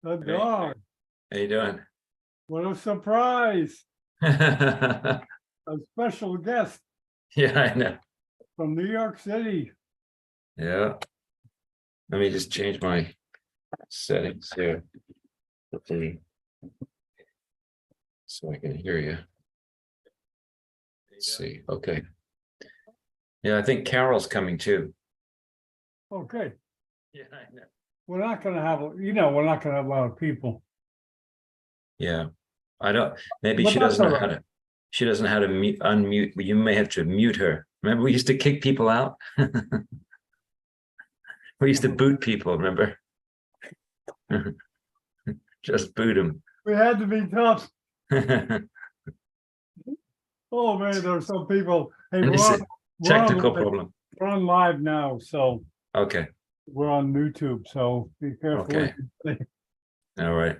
The dog. How you doing? What a surprise. Yeah, A special guest I know. from New York City. Yeah. Let me just change my settings here. Hopefully, so I can hear you. Let's see. Okay. Yeah, I think Carol's coming too. Okay. Yeah, I know. We're not gonna have, we're not gonna have a lot of people. Yeah. I don't, maybe But she that's doesn't know all how right. to, she doesn't know how to mute, unmute. You may have to mute her. Remember, we used to kick people out? We used to boot people, remember? Just boot them. We had to be tough. Oh, man, there's some people. Hey, And this is we're on technical live- problem. we're on live now, so Okay. we're on YouTube, so be careful. Okay. what you say. All right.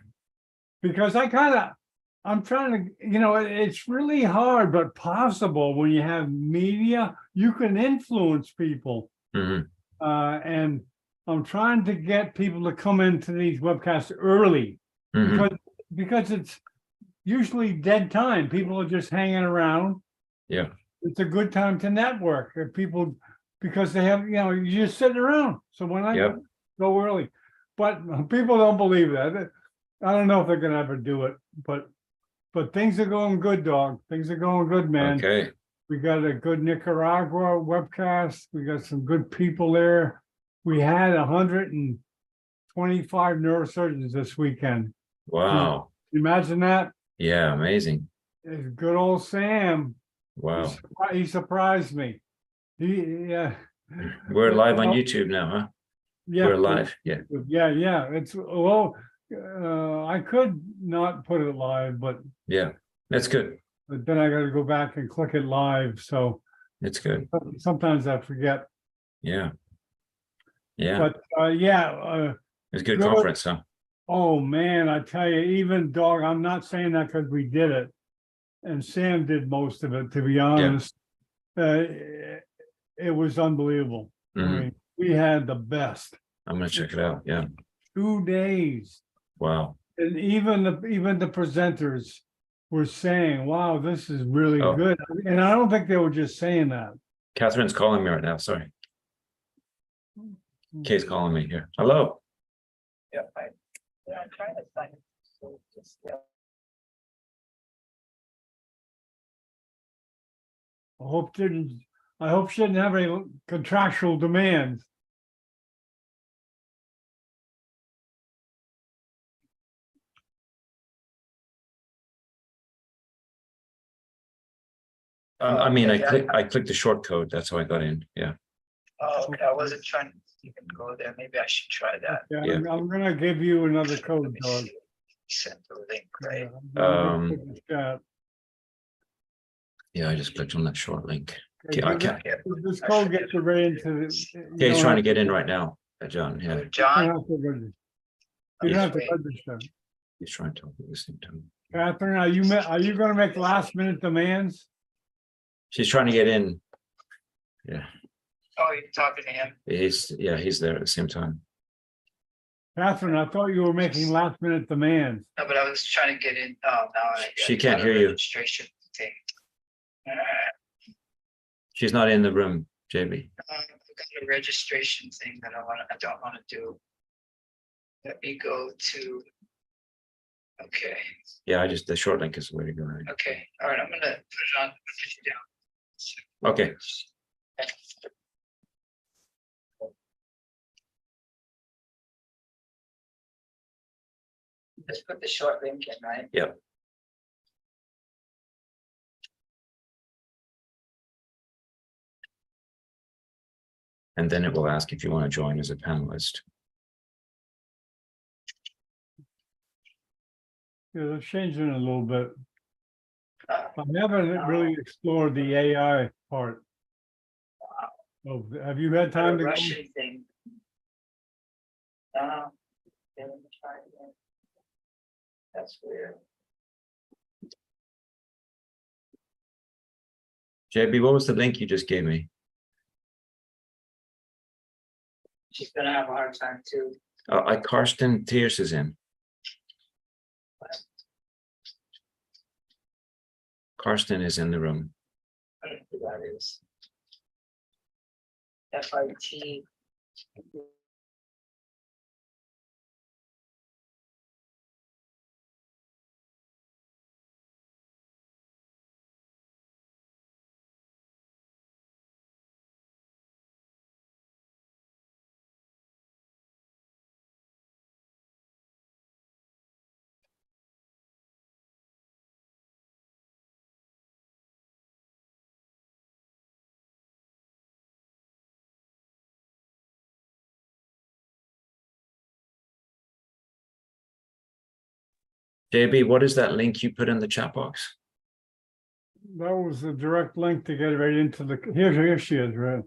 Because I'm trying to, it's really hard, but possible when you have media, you can influence people. Mhm. And I'm trying to get people to come into these webcasts early Mhm. because it's usually dead time. People are just hanging around. Yeah. It's a good time to network. If people, because they have, you're just sitting around. So when I Yep. go early, but people don't believe that. I don't know if they're gonna ever do it, but things are going good, dog. Things are going good, man. Okay. We got a good Nicaragua webcast. We got some good people there. We had 125 neurosurgeons this weekend. Wow. Imagine that. Yeah. Amazing. It's good old Sam. Wow. He surprised me. Yeah. We're live on YouTube now, huh? Yeah. We're live. Yeah. Yeah. It's I could not put it live, but Yeah. That's good. then I got to go back and click it live. So It's good. sometimes I forget. Yeah. Yeah. But It's a good good. conference, huh? Oh man, I tell you, even dog, I'm not saying that because we did it. And Sam did most of it, to be honest. It was unbelievable. I Mhm. mean, we had the best I'm gonna check it out. Yeah. 2 days. Wow. And even the presenters were saying, wow, this is really Oh. good. And I don't think they were just saying that. Catherine's calling me right now. Sorry. Kay's calling me here. Hello. Yeah, I'm trying to find it. So just, I hope she didn't have any contractual demands. I mean, I clicked the short code. That's how I got in. Yeah. Oh, okay, I wasn't trying to even go there. Maybe I should try that. Yeah, Yeah. I'm gonna give you another Let code, me dog. see. Send the link, right? Yeah. I just clicked on that short link. Okay, I this- can't. This code gets you right into. Kay's trying to get in right now. John. Yeah. You don't John, have to register. You don't have to register. He's trying to talk at the same time. Catherine, are you gonna make last minute demands? She's trying to get in. Yeah. oh, you're talking to him? He's there at the same time. Catherine, I thought you were making last minute demands. No, but I was trying to get in. Oh, now She can't hear you. Registration thing. She's not in the room, JB. I've got a registration thing that I don't want to do. Let me go to. Okay, Yeah, the short link is the way to go. Right? okay, all right, I'm gonna put it on, put you down. Okay. Let's put the short link in, right? Yep. And then it will ask if you want to join as a panelist. Yeah, they're changing it a little bit. Uh, I haven't really explored the AI part. Oh, have you had time the to go? Russian thing. Okay, let me try again. That's weird. JB, what was the link you just gave me? She's gonna have a hard time too. Karsten Tears is in. Karsten is in the room. I don't know who that is. FIT. JB, what is that link you put in the chat box? That was a direct link to get right into the, here she is, right?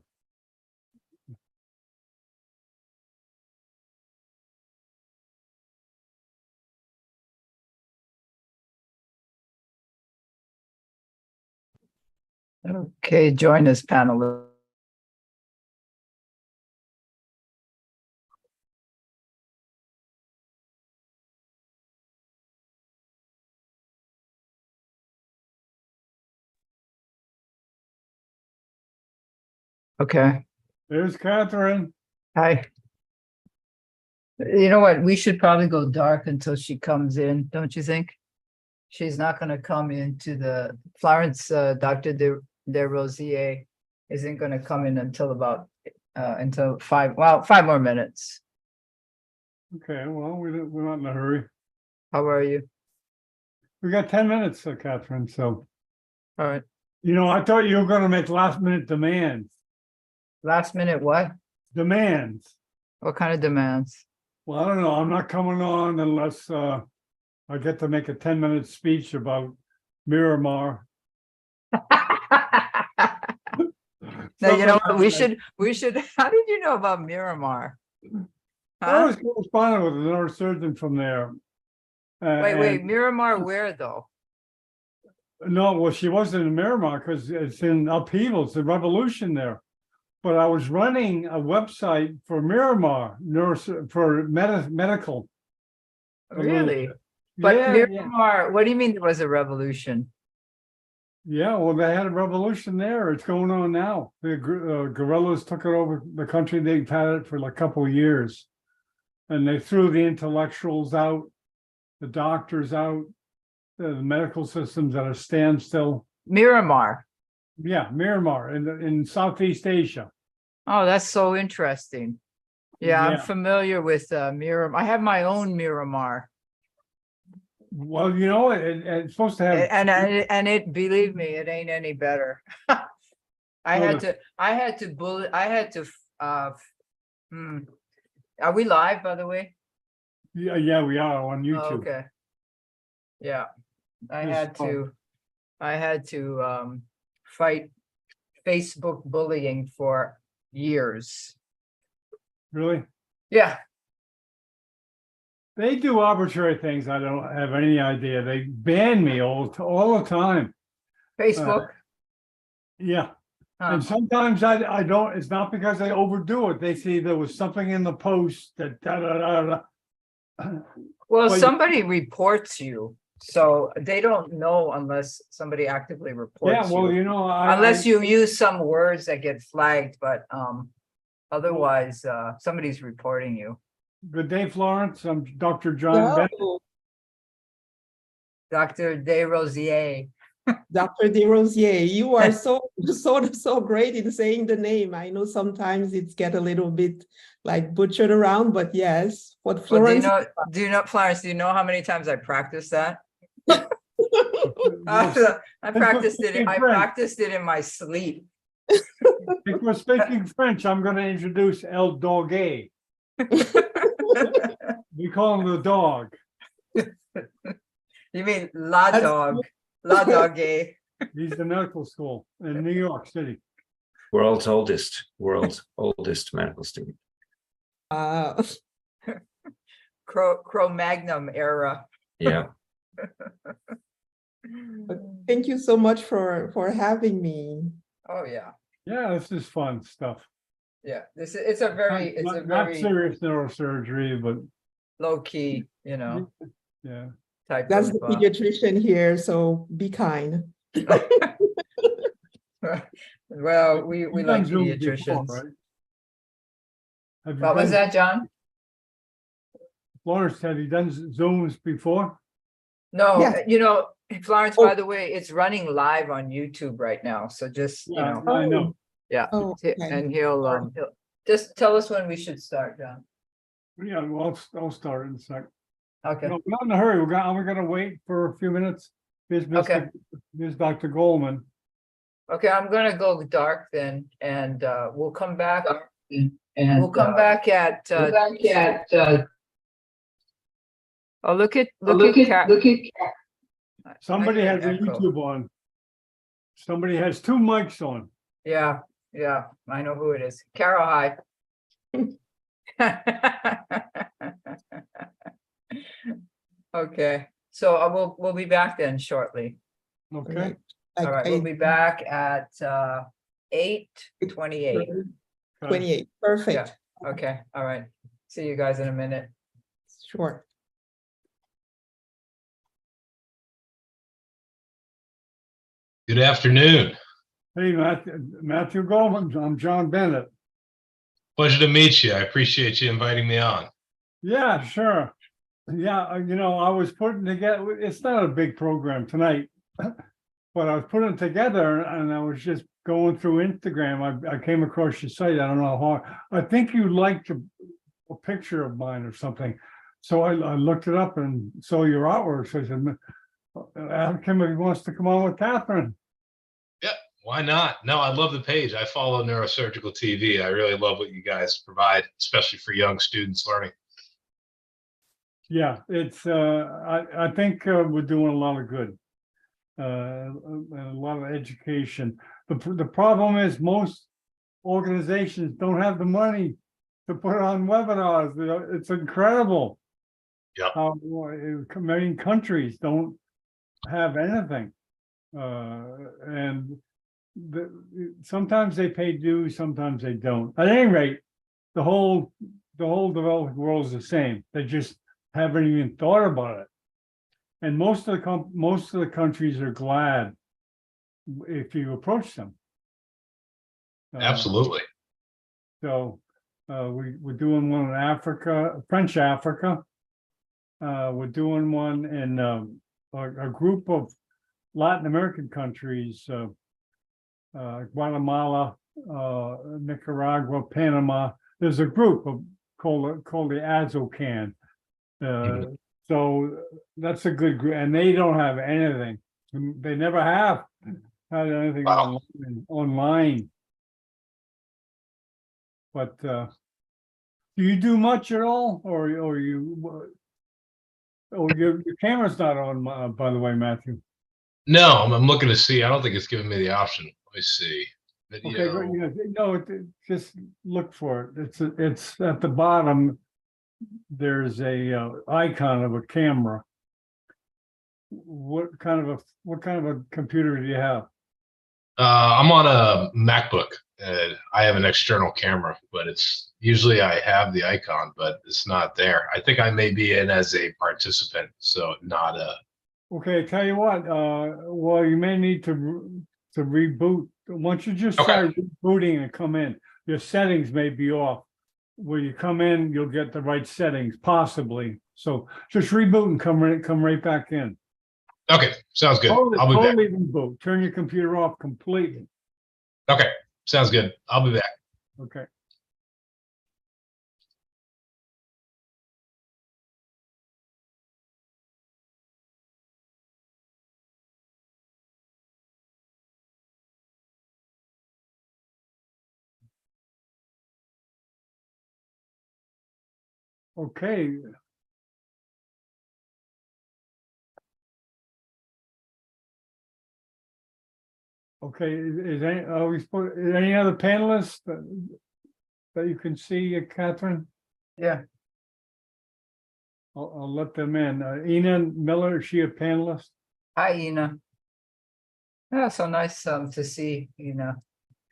Okay, join us, panel. Okay, There's Kathryn. hi. You know what? We should probably go dark until she comes in, don't you think? She's not gonna come into the Florence, Dr. De Rosier isn't gonna come in until about until 5 more minutes. Okay, well, we're not in a hurry. How are you? We got 10 minutes, Kathryn, so, All right. you know, I thought you were gonna make last minute demands. Last minute, what? Demands. What kind of demands? Well, I don't know, I'm not coming on unless I get to make a 10-minute speech about Miramar. No, you know what? Something We should, how did you know about Miramar? I Huh? was corresponding with a neurosurgeon from there. Wait, and- Miramar where though? No, well, she wasn't in Miramar because it's in upheaval. It's a revolution there. But I was running a website for Miramar, medical. Really? But Yeah, Miramar, what do you mean there was a revolution? yeah, well, they had a revolution there. It's going on now. The guerrillas took it over the country. They've had it for like a couple of years. And they threw the intellectuals out, the doctors out, the medical systems at a standstill. Miramar. Yeah, Miramar in Southeast Asia. Oh, that's so interesting. Yeah, I'm Yeah. familiar with Miramar. I have my own Miramar. Well, you know, it's supposed to have. And it, believe me, it ain't any better. I had to, are we live, by the way? Yeah, we are on Oh, YouTube. okay. Yeah, I It's had to fight Facebook bullying for years. Really? Yeah, They do arbitrary things. I don't have any idea. They ban me all the time. Facebook. Yeah. Huh. And sometimes I don't, it's not because they overdo it. They see there was something in the post that Well, Well, somebody reports you, so they don't know unless somebody actively reports Yeah, well, you. you know, Unless you use some words that get flagged, but otherwise, somebody's reporting you. Good day, Florence. I'm Dr. John Bennett. Hello, Dr. De Rosier. Dr. De Rosier, you are so great in saying the name. I know sometimes it's get a little bit like butchered around, but yes, what Well, Florence. Florence, do you know how many times I practiced that? Well, I practiced it. I French. practiced it in my sleep. If we're speaking French, I'm going to introduce El Doguet. We call him the dog. You mean La That's Dog, La Dogue. He's the medical school in New York City. World's oldest medical student. Uh, Cro-Magnon era. Yeah. Thank you so much for having me. Oh, yeah. Yeah, this is fun stuff. Yeah, it's a very Not serious neurosurgery, but low key, yeah. type That's of the pediatrician here, so be kind. Well, we You've like done Zoom before, pediatricians. right? Have you What was done- that, John? Florence, have you done Zooms before? No, Yes. you know, Florence, Oh. by the way, it's running live on YouTube right now, so just, you Yeah, know, I know. yeah. Oh, okay. And he'll just tell us when we should start, John. Yeah, well, I'll start in a sec. Okay, No, not in a hurry. We're gonna wait for a few minutes. Here's here's Dr. Goldman. okay, I'm gonna go dark then, and we'll come back. And We'll come back at, oh, look at Kat. Somebody I hear has a an echo. YouTube on. Somebody has two mics on. Yeah, I know who it is. Carol, hi. Okay, so we'll be back then shortly. Okay. All right, we'll be back at 8:28. 28. Perfect. Okay, all right. See you guys in a minute. Sure. Good afternoon. Hey, Matthew Goldman. I'm John Bennett. Pleasure to meet you. I appreciate you inviting me on. Yeah, sure. Yeah, I was putting together, it's not a big program tonight, but I was putting it together and I was just going through Instagram. I came across your site. I don't know how, I think you liked a picture of mine or something. So I looked it up and saw your artwork. So I said, ask him if he wants to come on with Kathryn. Yeah, why not? No, I love the page. I follow Neurosurgical TV. I really love what you guys provide, especially for young students learning. Yeah, it's, I think we're doing a lot of good. A lot of education. The problem is most organizations don't have the money to put on webinars. It's incredible. Yep. How many countries don't have anything. And sometimes they pay dues, sometimes they don't. At any rate, the whole developing world is the same. They just haven't even thought about it. And most of the countries are glad if you approach them. Absolutely. So we're doing one in Africa, French Africa. We're doing one in a group of Latin American countries, Guatemala, Nicaragua, Panama. There's a group called the AZOCAN. So that's a good group, and they don't have anything. They never have had anything online. But do you do much at all, or you? Oh, your camera's not on, by the way, Matthew. No, I'm looking to see. I don't think it's giving me the option. Let me see. Okay, Video. no, just look for it. It's at the bottom. There's a icon of a camera. What kind of a computer do you have? I'm on a MacBook. I have an external camera, but it's usually I have the icon, but it's not there. I think I may be in as a participant, so not a. Okay, tell you what. Well, you may need to reboot. Once you just start rebooting and come in, your settings may be off. When you come in, you'll get the right settings, possibly. So just reboot and come right back in. Okay, sounds good. I'll be back. Totally reboot. Turn your computer off completely. Okay, sounds good. I'll be back. Okay. Okay. Okay, is any other panelists that you can see, Kathryn? Yeah, I'll let them in. Ina Miller, is she a panelist? hi, Ina. Yeah, so nice to see,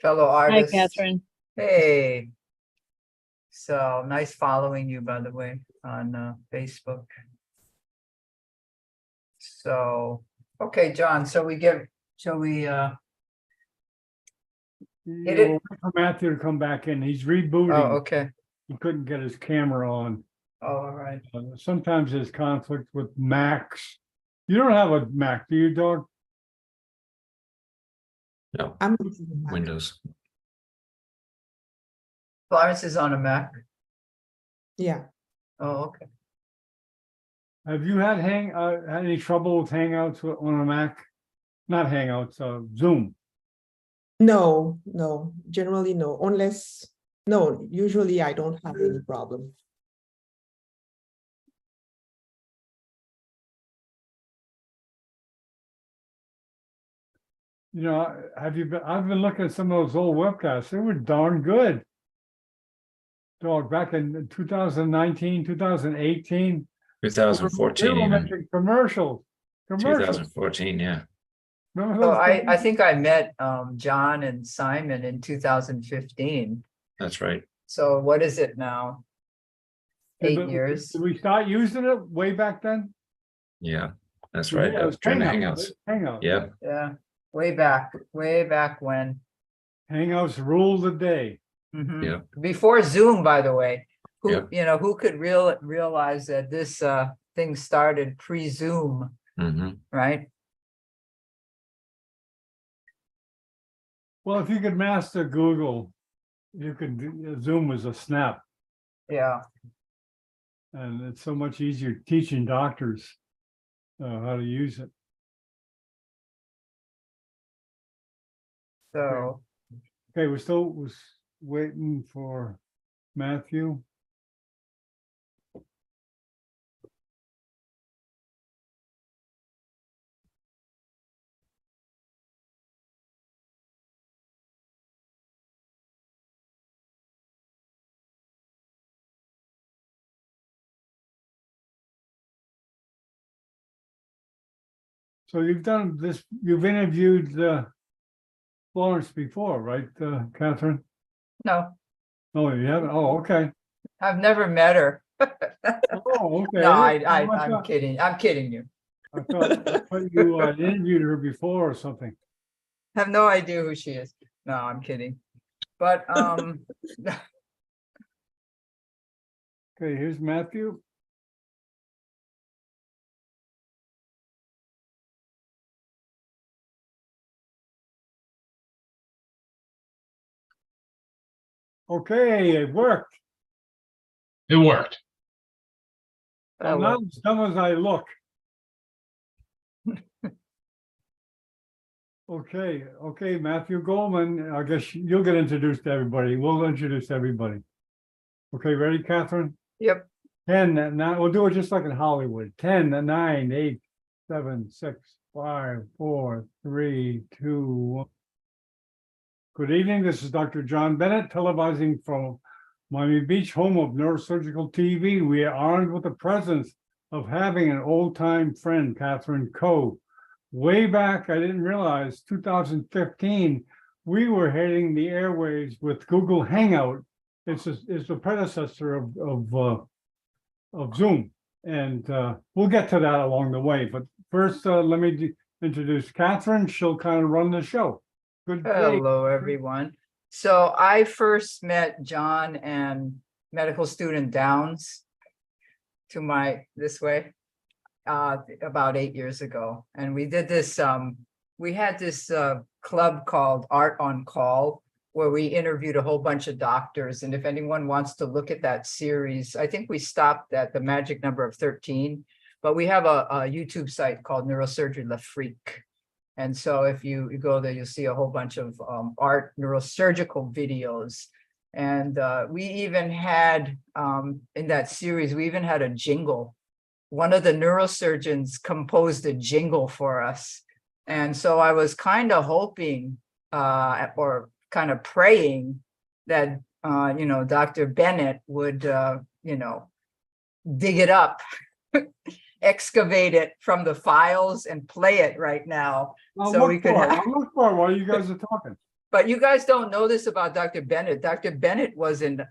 fellow artists. Hi, Kathryn. Hey. So nice following you, by the way, on Facebook. So, okay, John, so we give Shall we, We'll Hit it. wait for Matthew to come back in. He's oh, rebooting. okay. He couldn't get his camera on. All right. Sometimes there's conflict with Macs. You don't have a Mac, do you, dog? No, I'm using the Mac. Windows. Florence is on a Mac. Yeah. Oh, okay. Have you had had any trouble with Hangouts on a Mac? Not Hangouts, Zoom. No, no, generally no, unless, no, usually I don't have any problem. You know, have you been? I've been looking at some of those old webcasts. They were darn good. Dog, back in 2019, 2018. 2014, They were even making commercials. 2014. Yeah, Remember So those I things? think I met John and Simon in 2015. that's right. So what is it now? Did 8 years? Did we start using it way back then? Yeah, that's right. Yeah, I was trying to Hangouts. Hangouts. Yeah, Yeah, way back when. Hangouts rule the day. Mhm. Yeah. Before Zoom, by the way. Who, Yeah. you know, who could realize that this thing started pre-Zoom, hmm right? Well, if you could master Google, you could Zoom was a snap, Yeah, and it's so much easier teaching doctors how to use it. so Okay, we're still was waiting for Matthew. So you've done this, you've interviewed Florence before, right, Kathryn? no, No, you haven't? Oh, okay. I've never met her. Oh, okay. No, I I'm thought- kidding. I'm kidding you. I thought you interviewed her before or something. Have no idea who she is. No, I'm kidding. But Okay, here's Matthew. Okay, it worked. It worked. I'm not as dumb as I look. Okay, Matthew Goldman, I guess you'll get introduced to everybody. We'll introduce everybody. Okay, ready, Kathryn? Yep. 10, 9, we'll do it just like in Hollywood. 10, 9, 8, 7, 6, 5, 4, 3, 2, 1. Good evening, this is Dr. John Bennett, televising from Miami Beach, home of Neurosurgical TV. We are honored with the presence of having an old-time friend, Kathryn Coe. Way back, I didn't realize, 2015, we were hitting the airwaves with Google Hangout. It's the predecessor of Zoom, and we'll get to that along the way. But first, let me introduce Kathryn. She'll kind of run the show. Good day. Hello, everyone. So I first met John and medical student Downs to my this way about 8 years ago. And we did this, we had this club called Art on Call, where we interviewed a whole bunch of doctors. And if anyone wants to look at that series, I think we stopped at the magic number of 13, but we have a YouTube site called Neurosurgery Le Freak. And so if you go there, you'll see a whole bunch of art neurosurgical videos. And we even had, in that series, we even had a jingle. One of the neurosurgeons composed a jingle for us. And so I was kind of hoping or kind of praying that, Dr. Bennett would, dig it up, excavate it from the files and play it right now. So we could have. I'll look for it while you guys are talking. But you guys don't know this about Dr. Bennett. Dr. Bennett was in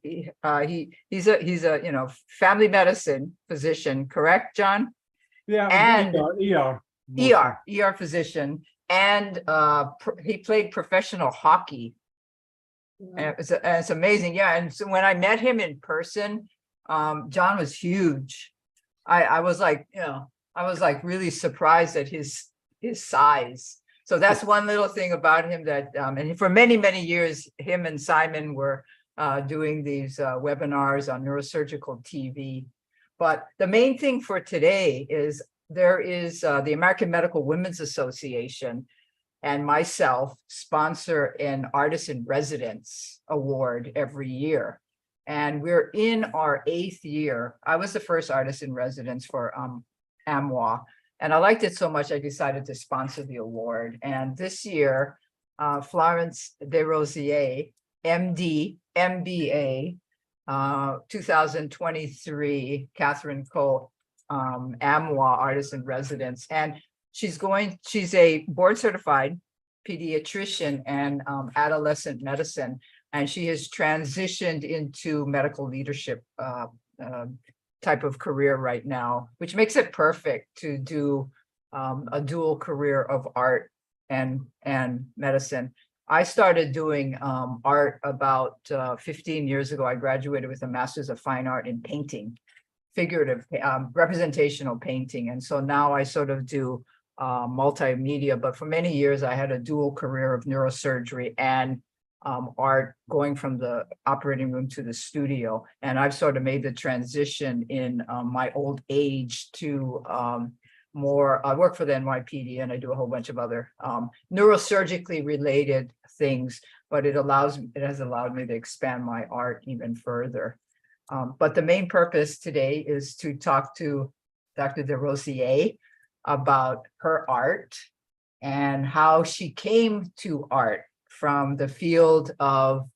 he's a family medicine physician, correct, John? Yeah. And ER. ER physician. and he played professional hockey. And it's amazing. Yeah. And so when I met him in person, John was huge. I was like, I was like really surprised at his size. So that's one little thing about him that, and for many, many years, him and Simon were doing these webinars on neurosurgical TV. But the main thing for today is there is the American Medical Women's Association and myself sponsor an Artist in Residence award every year. And we're in our 8th year. I was the first artist in residence for AMWA. And I liked it so much, I decided to sponsor the award. And this year, Florence Desrosiers, MD, MBA, 2023, Kathryn AMWA Artist in Residence. And she's a board certified pediatrician and adolescent medicine. And she has transitioned into medical leadership type of career right now, which makes it perfect to do a dual career of art and medicine. I started doing art about 15 years ago. I graduated with a Master's of Fine Art in painting, figurative representational painting. And so now I sort of do multimedia, but for many years I had a dual career of neurosurgery and art, going from the operating room to the studio. And I've sort of made the transition in my old age to more, I work for the NYPD and I do a whole bunch of other neurosurgically related things, but it has allowed me to expand my art even further. But the main purpose today is to talk to Dr. Desrosiers about her art and how she came to art from the field of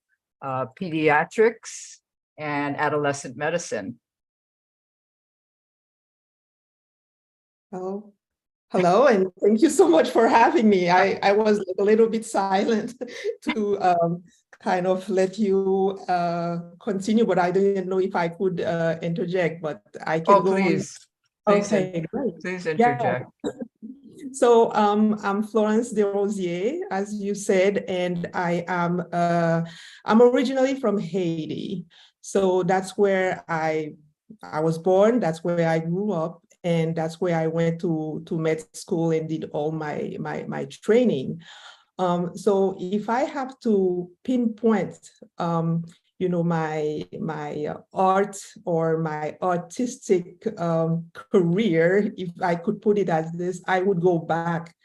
pediatrics and adolescent medicine. Hello, and thank you so much for having me. I was a little bit silent to kind of let you continue, but I didn't know if I could interject, but I can go Please. on. Okay, great. Please interject. Yeah. So I'm Florence Desrosiers, as you said, and I'm originally from Haiti. So that's where I was born, that's where I grew up, and that's where I went to med school and did all my training. So if I have to pinpoint, my art or my artistic career, if I could put it as this, I would go back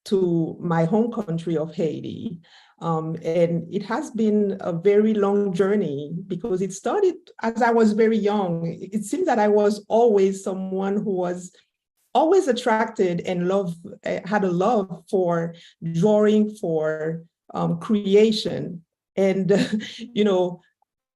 to my home country of Haiti. And it has been a very long journey because it started as I was very young. It seems that I was always someone who was always attracted and had a love for drawing, for creation. And,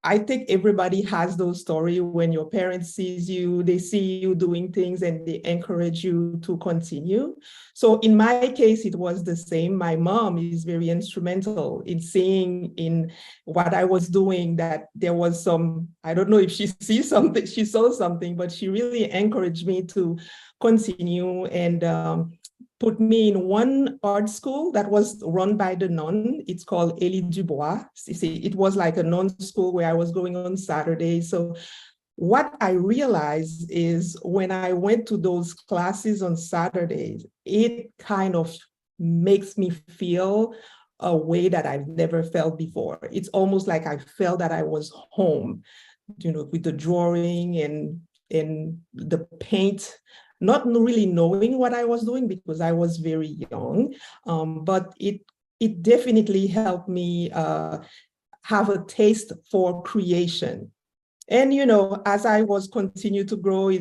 I think everybody has those stories when your parents sees you, they see you doing things and they encourage you to continue. So in my case, it was the same. My mom is very instrumental in seeing in what I was doing that there was some, I don't know if she saw something, but she really encouraged me to continue and put me in one art school that was run by the nun. It's called Élie Dubois. See, it was like a nun school where I was going on Saturdays. So what I realized is when I went to those classes on Saturdays, it kind of makes me feel a way that I've never felt before. It's almost like I felt that I was home, with the drawing and the paint, not really knowing what I was doing because I was very young, but it definitely helped me have a taste for creation. And, as I was continue to grow,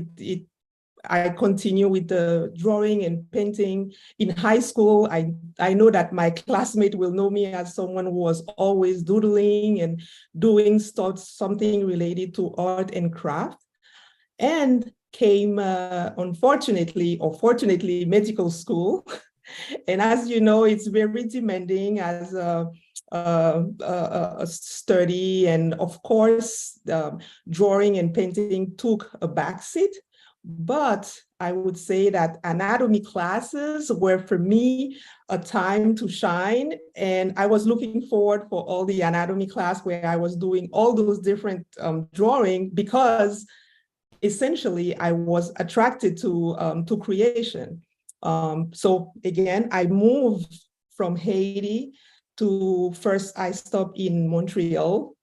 I continue with the drawing and painting. In high school, I know that my classmate will know me as someone who was always doodling and doing something related to art and craft. And came, unfortunately or fortunately, medical school. And as you know, it's very demanding as a study. And of course, drawing and painting took a backseat. But I would say that anatomy classes were for me a time to shine. And I was looking forward for all the anatomy class where I was doing all those different drawing, because essentially I was attracted to creation. So again, I moved from Haiti to, first I stopped in Montreal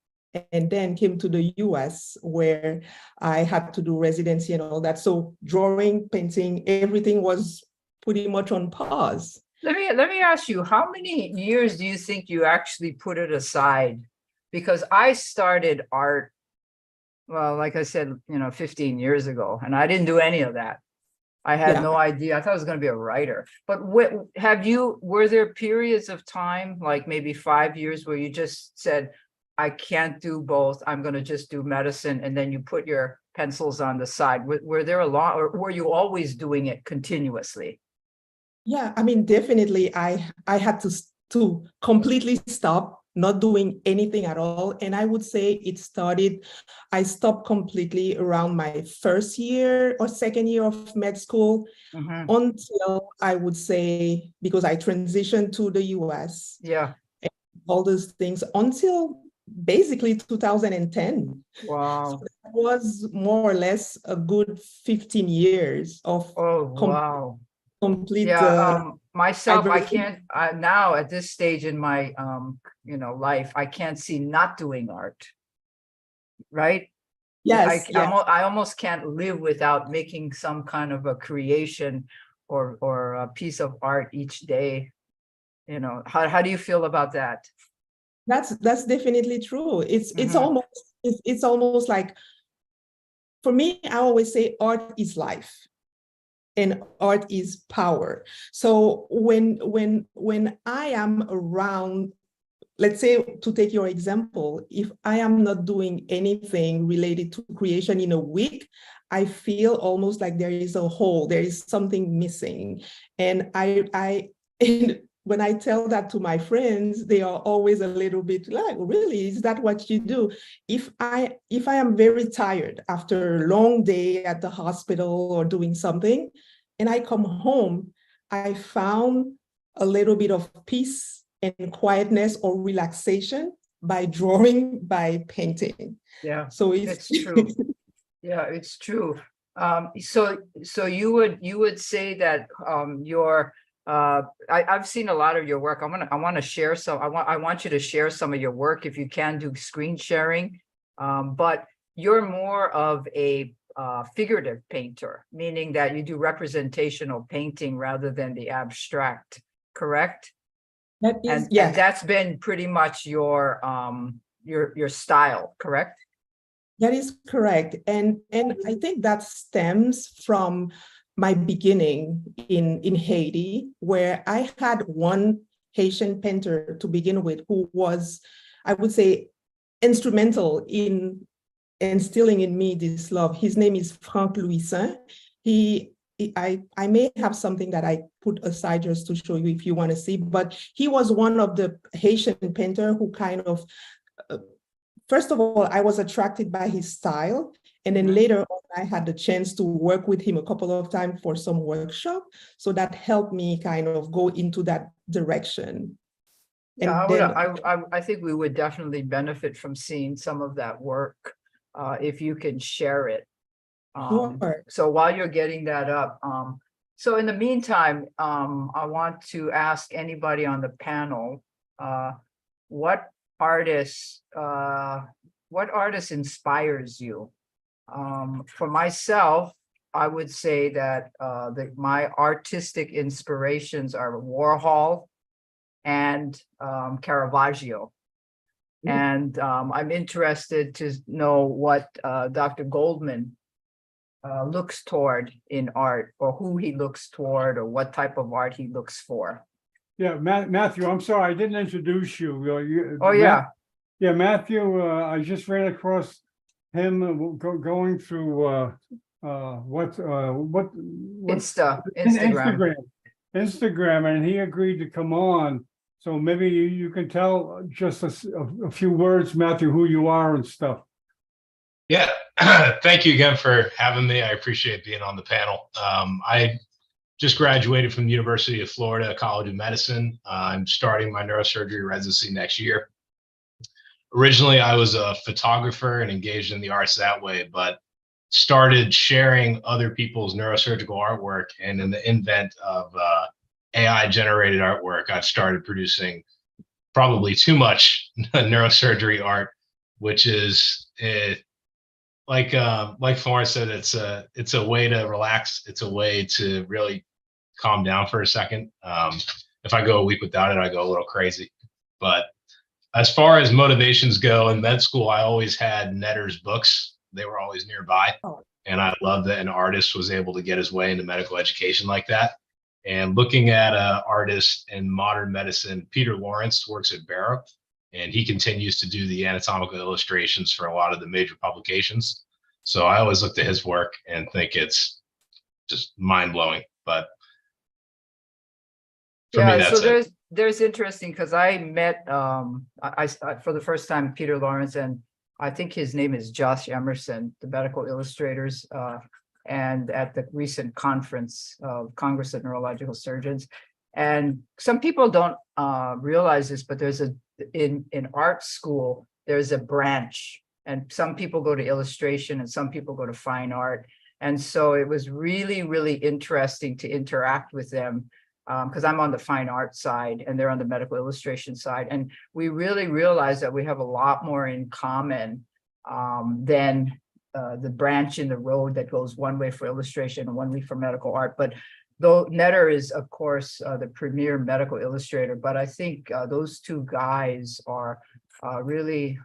and then came to the US, where I had to do residency and all that. So drawing, painting, everything was pretty much on pause. Let me ask you, how many years do you think you actually put it aside? Because I started art, well, like I said, 15 years ago, and I didn't do any of that. I had Yeah. no idea. I thought I was going to be a writer. But were there periods of time, like maybe 5 years, where you just said, I can't do both, I'm going to just do medicine, and then you put your pencils on the side? Were there a lot, or were you always doing it continuously? Yeah, I mean, definitely I had to completely stop, not doing anything at all. And I would say I stopped completely around my first year or second year of med school, until I would say, because I transitioned to the US, Yeah. all those things, until basically 2010. Wow. So that was more or less a good 15 years of Oh, wow. complete Myself, I diversity. can't now at this stage in my life, I can't see not doing art, right? Yes, I almost can't live without making some kind of a creation or a piece of art each day. How do you feel about that? that's definitely true. It's Mhm. it's almost like, for me, I always say art is life and art is power. So when I am around, let's say, to take your example, if I am not doing anything related to creation in a week, I feel almost like there is a hole, there is something missing. And and when I tell that to my friends, they are always a little bit like, really, is that what you do? If I am very tired after a long day at the hospital or doing something, and I come home, I found a little bit of peace and quietness or relaxation by drawing, by painting. Yeah, So it's true. Yeah, it's true. So you would say that I've seen a lot of your work. I want to share some. I want you to share some of your work if you can do screen sharing. But you're more of a figurative painter, meaning that you do representational painting rather than the abstract, correct? that is, And yeah, that's been pretty much your style, correct? that is correct. And I think that stems from my beginning in Haiti, where I had one Haitian painter to begin with, who was, I would say, instrumental in instilling in me this love. His name is Franck Louisin. I may have something that I put aside just to show you if you want to see, but he was one of the Haitian painter who kind of, first of all, I was attracted by his style. And then later on, I had the chance to work with him a couple of times for some workshop. So that helped me kind of go into that direction. Yeah, And I think we would definitely benefit from seeing some of that work, if you can share it. Sure. So while you're getting that up, so in the meantime, I want to ask anybody on the panel, what artist inspires you? For myself, I would say that my artistic inspirations are Warhol and Caravaggio. And I'm interested to know what Dr. Goldman looks toward in art, or who he looks toward, or what type of art he looks for. Yeah, Matthew, I'm sorry, I didn't introduce you. Oh, yeah. Yeah, Matthew, I just ran across him going through Instagram. Instagram, and he agreed to come on. So maybe you can tell just a few words, Matthew, who you are and stuff. Yeah, thank you again for having me. I appreciate being on the panel. I just graduated from the University of Florida College of Medicine. I'm starting my neurosurgery residency next year. Originally, I was a photographer and engaged in the arts that way, but started sharing other people's neurosurgical artwork. And in the invent of AI generated artwork, I've started producing probably too much neurosurgery art, which is like Florence said, it's a way to relax. It's a way to really calm down for a second. If I go a week without it, I go a little crazy. But as far as motivations go, in med school, I always had Netter's books. They were always nearby. And I love that an artist was able to get his way into medical education like that. And looking at an artist in modern medicine, Peter Lawrence works at Barrow, and he continues to do the anatomical illustrations for a lot of the major publications. So I always look at his work and think it's just mind blowing. But for me, that's so it. there's interesting because I met I for the first time Peter Lawrence, and I think his name is Josh Emerson, the medical illustrators, and at the recent conference of Congress of Neurological Surgeons. And some people don't realize this, but there's in art school, there's a branch, and some people go to illustration and some people go to fine art. And so it was really, really interesting to interact with them because I'm on the fine art side and they're on the medical illustration side. And we really realized that we have a lot more in common than the branch in the road that goes one way for illustration and one way for medical art. But though Netter is, of course, the premier medical illustrator, but I think those two guys are really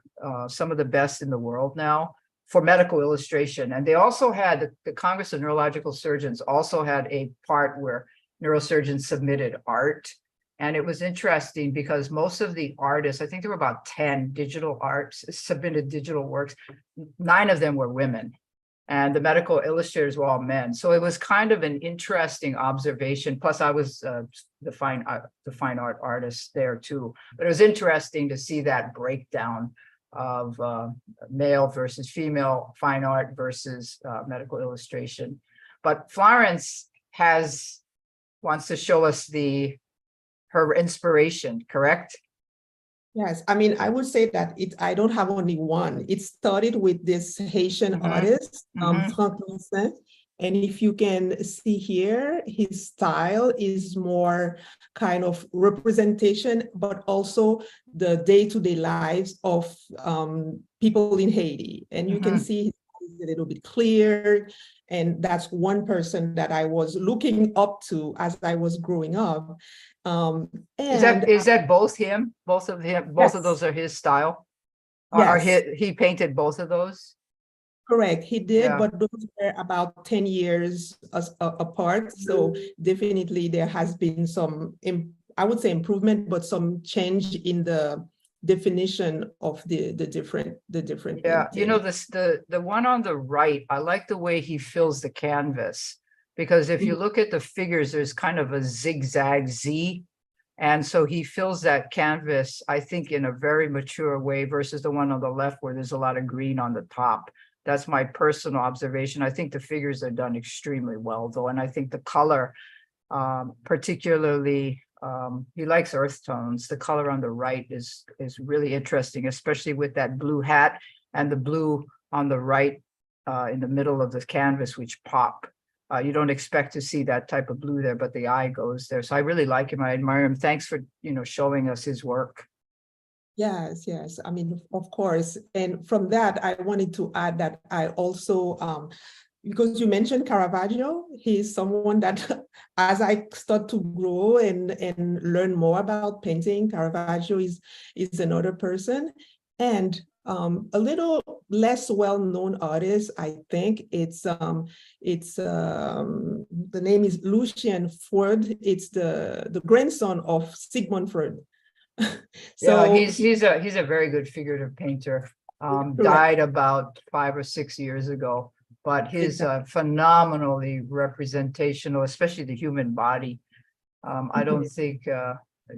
some of the best in the world now for medical illustration. And they also had, the Congress of Neurological Surgeons also had a part where neurosurgeons submitted art. And it was interesting because most of the artists, I think there were about 10 digital arts, submitted digital works. 9 of them were women. And the medical illustrators were all men. So it was kind of an interesting observation. Plus, I was the fine art artist there too. But it was interesting to see that breakdown of male versus female, fine art versus medical illustration. But Florence wants to show us her inspiration, correct? Yes, I mean, I would say that I don't have only one. It started with this Haitian artist, Frank Vincent. And if you can see here, his style is more kind of representation, but also the day-to-day lives of people in Haiti. And you can see it's a little bit clear. And that's one person that I was looking up to as I was growing up. Is that both him? Both of him? Both of those are his style? Or he painted both of those? Correct, he did, but those were about 10 years apart. So definitely there has been some, I would say improvement, but some change in the definition of the different. Yeah, you know, the one on the right, I like the way he fills the canvas, because if you look at the figures, there's kind of a zigzag Z. And so he fills that canvas, I think, in a very mature way versus the one on the left where there's a lot of green on the top. That's my personal observation. I think the figures are done extremely well, though. And I think the color, particularly, he likes earth tones. The color on the right is really interesting, especially with that blue hat and the blue on the right in the middle of the canvas, which pop. You don't expect to see that type of blue there, but the eye goes there. So I really like him. I admire him. Thanks for, showing us his work. Yes. I mean, of course. And from that, I wanted to add that I also, because you mentioned Caravaggio, he's someone that as I start to grow and learn more about painting, Caravaggio is another person. And a little less well-known artist, I think the name is Lucien Freud. It's the grandson of Sigmund Freud. So yeah, he's a very good figurative painter. Died about 5 or 6 years ago, but his phenomenally representational, especially the human body. I don't think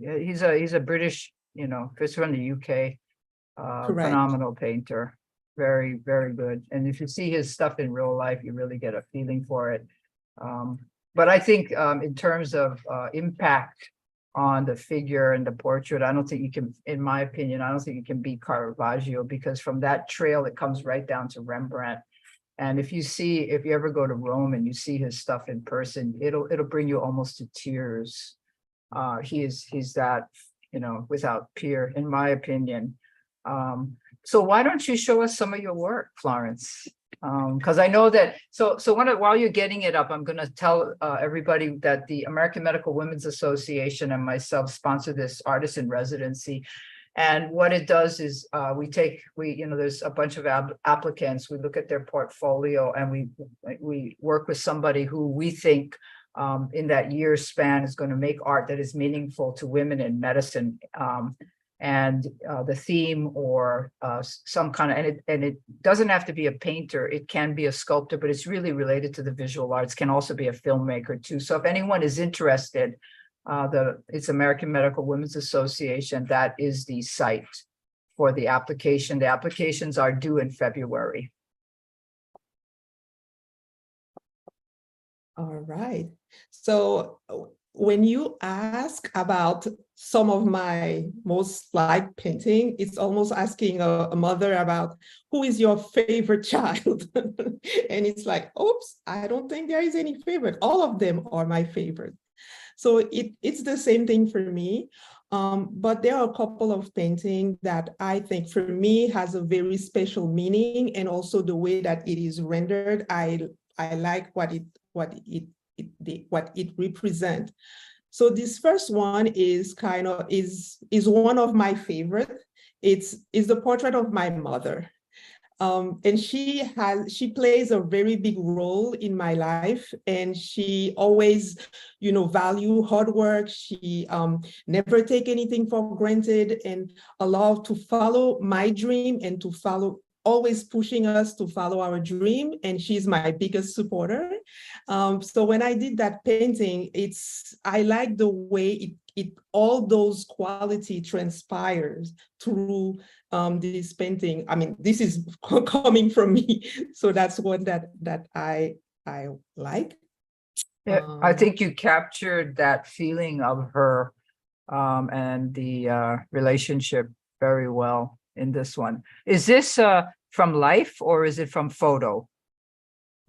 he's a British, he's from the UK. Phenomenal painter. very, very good. And if you see his stuff in real life, you really get a feeling for it. But I think in terms of impact on the figure and the portrait, I don't think you can, in my opinion, I don't think you can beat Caravaggio, because from that trail, it comes right down to Rembrandt. And if you ever go to Rome and you see his stuff in person, it'll bring you almost to tears. He's that, without peer, in my opinion. So why don't you show us some of your work, Florence? Because I know that, while you're getting it up, I'm going to tell everybody that the American Medical Women's Association and myself sponsor this artist in residency. And what it does is there's a bunch of applicants. We look at their portfolio and we work with somebody who we think in that year span is going to make art that is meaningful to women in medicine. And the theme or some kind of, and it doesn't have to be a painter, it can be a sculptor, but it's really related to the visual arts, can also be a filmmaker too. So if anyone is interested, it's American Medical Women's Association. That is the site for the application. The applications are due in February. All right. So when you ask about some of my most liked painting, it's almost asking a mother about who is your favorite child. And it's like, oops, I don't think there is any favorite. All of them are my favorite. So it's the same thing for me. But there are a couple of paintings that I think for me has a very special meaning, and also the way that it is rendered. I like what it represents. So this first one is is one of my favorite. It's the portrait of my mother. And she plays a very big role in my life, and she always, value hard work. She never take anything for granted, and allowed to follow my dream and to always pushing us to follow our dream. And she's my biggest supporter. So when I did that painting, I like the way all those quality transpires through this painting. I mean, this is coming from me, so that's one that I like. Yeah, I think you captured that feeling of her and the relationship very well in this one. Is this from life or is it from photo?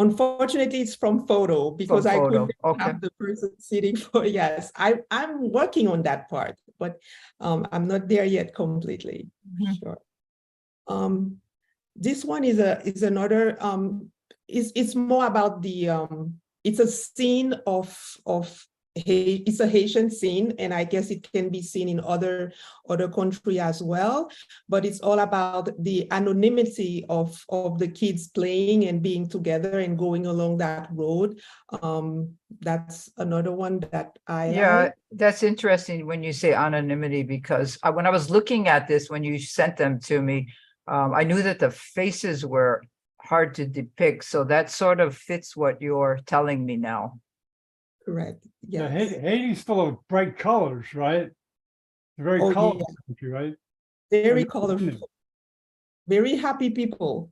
Unfortunately, it's from photo, because I couldn't have the person sitting for. Yes, I'm working on that part, but I'm not there yet completely. Mm-hmm. Sure. This one is another. It's more about the. It's a scene it's a Haitian scene, and I guess it can be seen in other countries as well. But it's all about the anonymity of the kids playing and being together and going along that road. That's another one that I like. That's interesting when you say anonymity, because when I was looking at this, when you sent them to me, I knew that the faces were hard to depict. So that sort of fits what you're telling me now. Correct. Yeah. Haiti's full of bright colors, right? Very colorful country, right? Very colorful. Very happy people.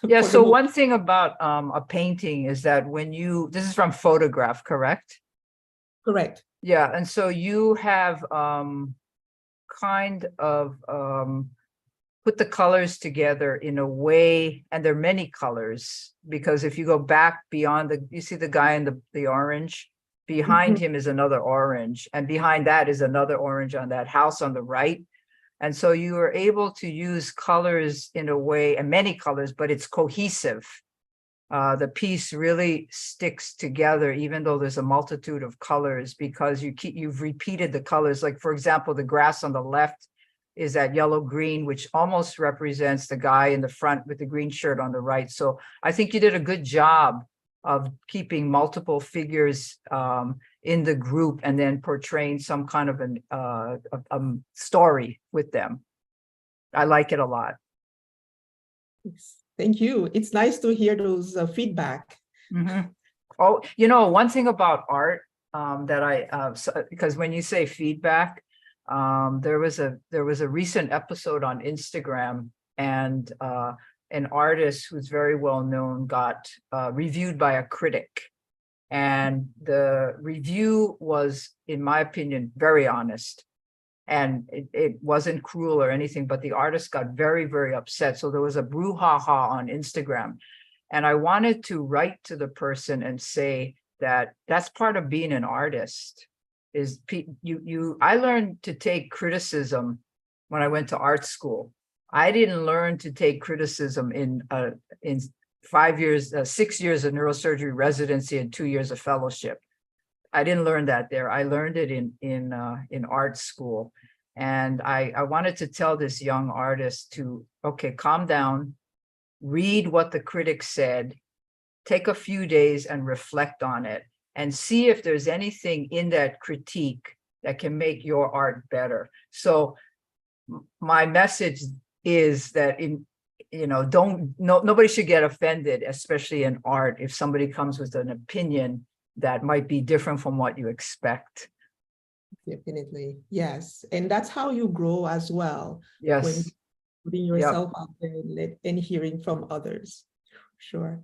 Yeah. So one thing about a painting is that this is from photograph, correct? Correct. Yeah. And so you have kind of put the colors together in a way, and there are many colors, because if you go back beyond you see the guy in the orange, behind him is another orange, and behind that is another orange on that house on the right. And so you are able to use colors in a way, and many colors, but it's cohesive. The piece really sticks together, even though there's a multitude of colors, because you've repeated the colors. Like, for example, the grass on the left is that yellow green, which almost represents the guy in the front with the green shirt on the right. So I think you did a good job of keeping multiple figures in the group and then portraying some kind of a story with them. I like it a lot. Thank you. It's nice to hear those feedback. Mm-hmm. Oh, one thing about art that because when you say feedback, there was a recent episode on Instagram and an artist who's very well known got reviewed by a critic. And the review was, in my opinion, very honest. And it wasn't cruel or anything, but the artist got very, very upset. So there was a brouhaha on Instagram. And I wanted to write to the person and say that that's part of being an artist. I learned to take criticism when I went to art school. I didn't learn to take criticism in 6 years of neurosurgery residency and 2 years of fellowship. I didn't learn that there. I learned it in art school. And I wanted to tell this young artist to, okay, calm down, read what the critic said, take a few days and reflect on it, and see if there's anything in that critique that can make your art better. So my message is that nobody should get offended, especially in art, if somebody comes with an opinion that might be different from what you expect. Definitely, yes. And that's how you grow as well. Yes. When putting yourself out there and hearing from others. Sure.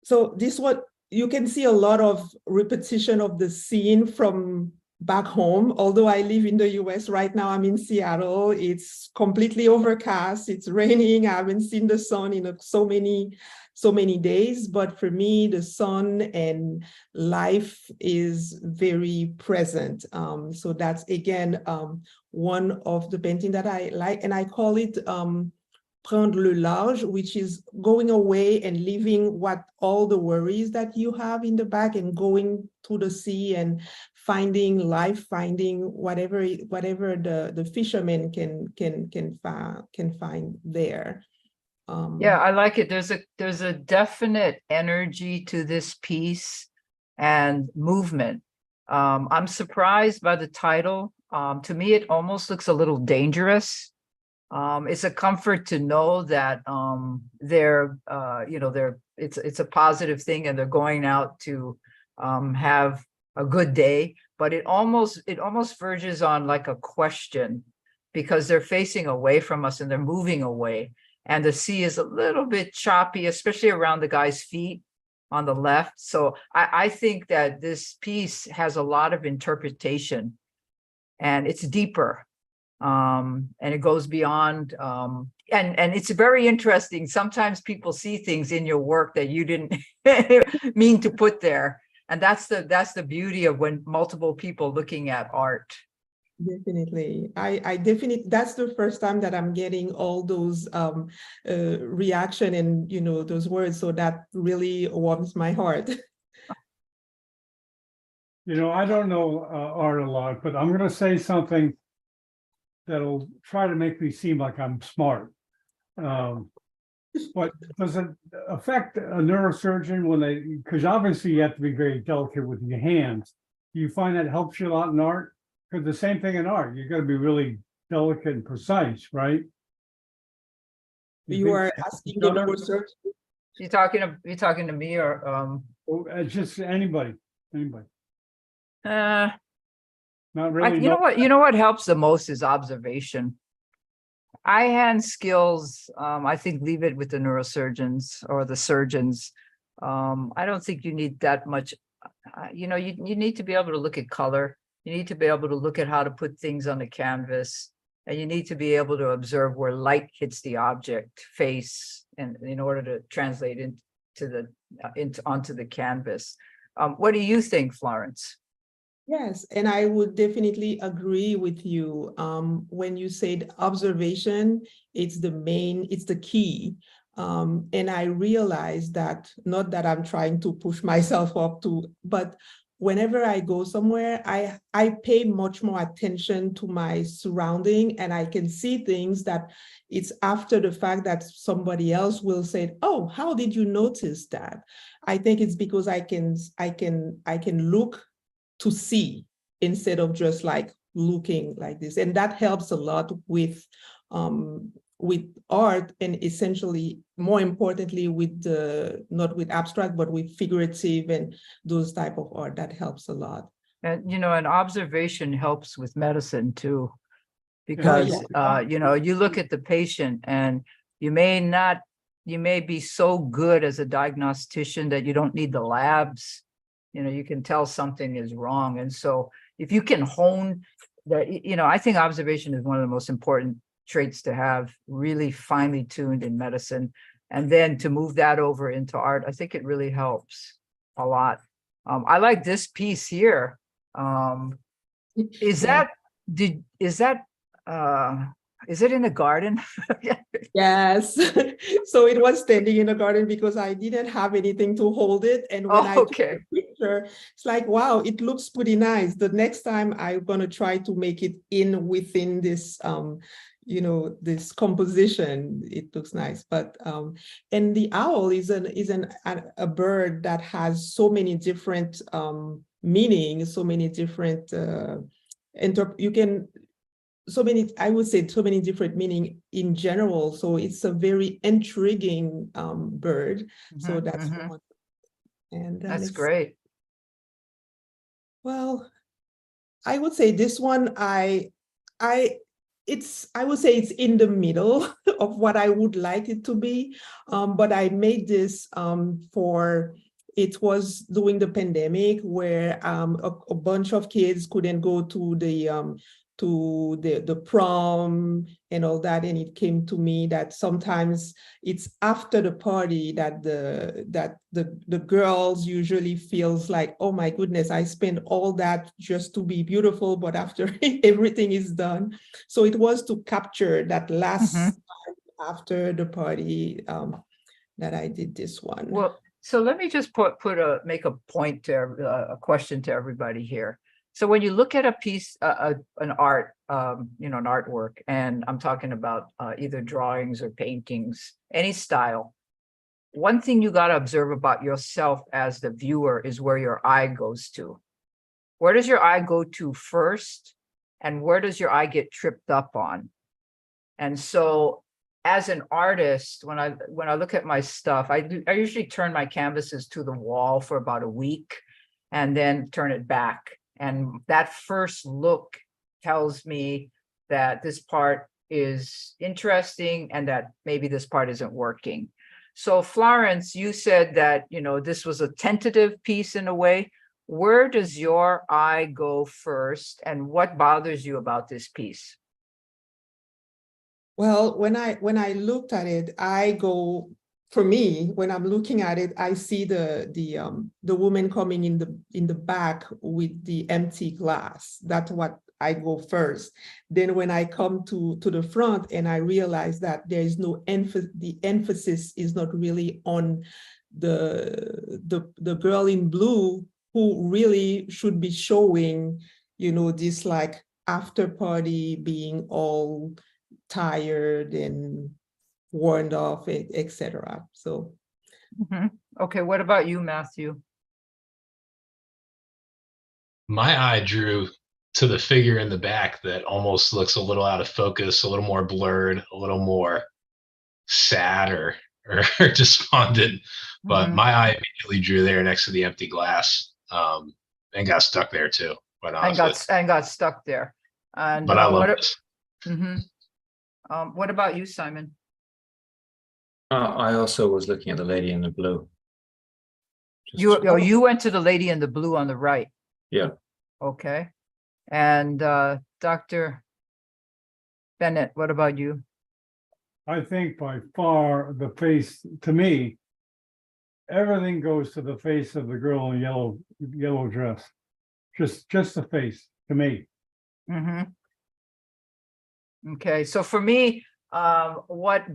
So this what you can see a lot of repetition of the scene from back home. Although I live in the US right now, I'm in Seattle. It's completely overcast. It's raining. I haven't seen the sun in so many days. But for me, the sun and life is very present. So that's again one of the painting that I like, and I call it prendre le large, which is going away and leaving all the worries that you have in the back and going to the sea and finding life, finding whatever the fisherman can find there. Yeah, I like it. There's a definite energy to this piece and movement. I'm surprised by the title. To me, it almost looks a little dangerous. It's a comfort to know that it's a positive thing and they're going out to have a good day. But it almost verges on like a question, because they're facing away from us and they're moving away. And the sea is a little bit choppy, especially around the guy's feet on the left. So I think that this piece has a lot of interpretation and it's deeper. And it goes beyond, and it's very interesting. Sometimes people see things in your work that you didn't mean to put there. And that's the beauty of when multiple people looking at art. Definitely. I definitely, that's the first time that I'm getting all those reaction and, those words. So that really warms my heart. I don't know art a lot, but I'm going to say something that'll try to make me seem like I'm smart. But does it affect a neurosurgeon because obviously you have to be very delicate with your hands. Do you find that helps you a lot in art? Because the same thing in art, you got to be really delicate and precise, right? You are asking the neurosurgeon? You talking to me or just anybody? Not really. You know what helps the most is observation. Eye hand skills, I think leave it with the neurosurgeons or the surgeons. I don't think you need that much. You need to be able to look at color. You need to be able to look at how to put things on the canvas, and you need to be able to observe where light hits the object face, and in order to translate onto the canvas. What do you think, Florence? Yes, and I would definitely agree with you. When you said observation, it's the key. And I realized that, not that I'm trying to push myself up but whenever I go somewhere, I pay much more attention to my surrounding, and I can see things that it's after the fact that somebody else will say, "Oh, how did you notice that?" I think it's because I can look to see instead of just like looking like this. And that helps a lot with art, and essentially, more importantly, not with abstract, but with figurative and those type of art. That helps a lot. And an observation helps with medicine too. Because, yeah. you know, you look at the patient and you may be so good as a diagnostician that you don't need the labs. You know, you can tell something is wrong. And so if you can hone that, you know, I think observation is one of the most important traits to have, really finely tuned in medicine. And then to move that over into art, I think it really helps a lot. I like this piece here. Is Yeah. Is it in the garden? Yes. So it was standing in the garden because I didn't have anything to hold it. And when I took Okay. the picture, it's like, wow, it looks pretty nice. The next time I'm going to try to make it within this, you know, this composition. It looks nice. But and the owl is a bird that has so many different meanings, so many different I would say so many different meaning in general. So it's a very intriguing bird. So that's one. And That's great. Well, I would say this one, I would say it's in the middle of what I would like it to be. But I made this it was during the pandemic where a bunch of kids couldn't go to the prom and all that, and it came to me that sometimes it's after the party that the girls usually feels like, oh my goodness, I spent all that just to be beautiful, but after everything is done. So it was to capture that last time after the party that I did this one. Well, so let me just make a point to a question to everybody here. So when you look at a piece, an art, you know, an artwork, and I'm talking about either drawings or paintings, any style, one thing you got to observe about yourself as the viewer is where your eye goes to. Where does your eye go to first? And where does your eye get tripped up on? And so as an artist, when I look at my stuff, I usually turn my canvases to the wall for about a week and then turn it back. And that first look tells me that this part is interesting and that maybe this part isn't working. So Florence, you said that, you know, this was a tentative piece in a way. Where does your eye go first and what bothers you about this piece? Well, when I looked at it, for me, when I'm looking at it, I see the woman coming in the back with the empty glass. That's what I go first. Then when I come to the front and I realize that there is no the emphasis is not really on the girl in blue, who really should be showing, you know, this like after party, being all tired and worn off, etc. So Okay, what about you, Matthew? My eye drew to the figure in the back that almost looks a little out of focus, a little more blurred, a little more sad or despondent. But my eye immediately drew there next to the empty glass, and got stuck there too. Quite honestly. And got stuck there. And but I love this. What about you, Simon? I also was looking at the lady in the blue. You went to the lady in the blue on the right. Yeah. Okay. And Dr. Bennett, what about you? I think by far the face, to me, everything goes to the face of the girl in yellow dress. Just the face, to me. Okay, so for me, what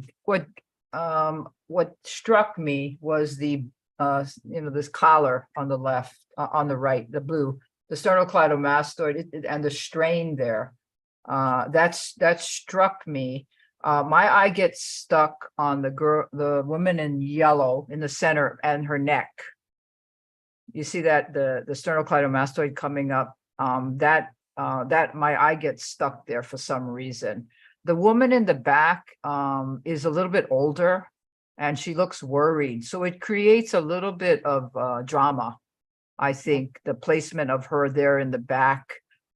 struck me was the this collar on the left, on the right, the blue, the sternocleidomastoid, and the strain there. That struck me. My eye gets stuck on the woman in yellow in the center and her neck. You see that the sternocleidomastoid coming up. That my eye gets stuck there for some reason. The woman in the back is a little bit older and she looks worried. So it creates a little bit of drama. I think the placement of her there in the back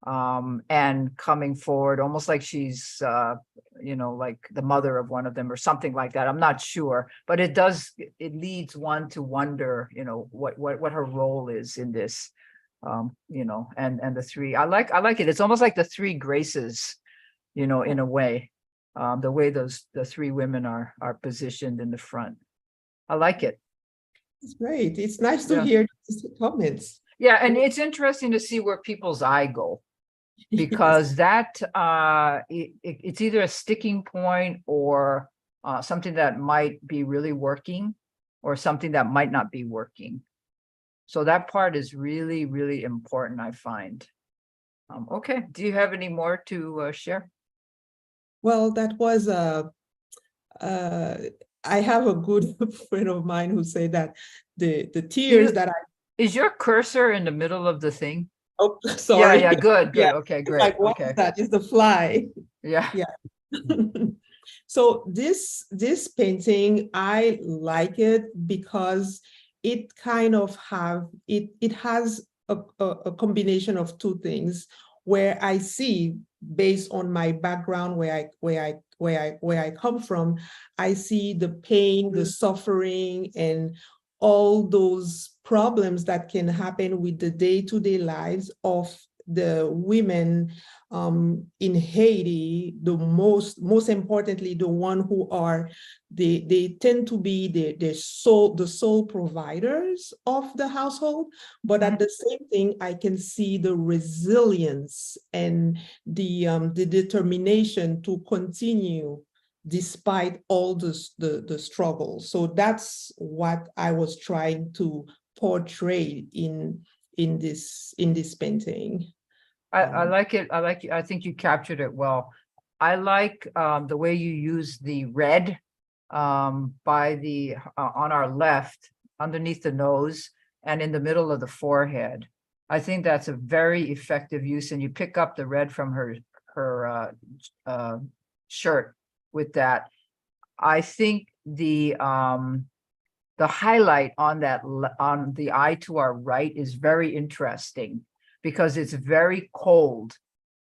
and coming forward, almost like she's, like the mother of one of them or something like that. I'm not sure, but it leads one to wonder, what her role is in this, and the three, I like it. It's almost like the three graces, in a way, the way the three women are positioned in the front. I like it. It's great. It's nice to Yeah. hear these comments. Yeah, and it's interesting to see where people's eye go, because that it's either a sticking point or something that might be really working or something that might not be working. So that part is really, really important, I find. Okay, do you have any more to share? Well, that was I have a good friend of mine who said that the tears that I Is your cursor in the middle of the thing? oh sorry. Yeah, good. Yeah. Okay, It's great. like what Okay. is that? Is the fly. Yeah. So this painting, I like it because it kind of it has a combination of two things where I see, based on my background, where I come from, I see the pain, the suffering, and all those problems that can happen with the day-to-day lives of the women in Haiti. The most importantly, the one who are they tend to be the sole providers of the household, but at the same thing, I can see the resilience and the determination to continue despite all the struggles. So that's what I was trying to portray in this painting. I like it. I think you captured it well. I like the way you use the red by the on our left underneath the nose and in the middle of the forehead. I think that's a very effective use, and you pick up the red from her shirt with that. I think the highlight on on the eye to our right is very interesting, because it's very cold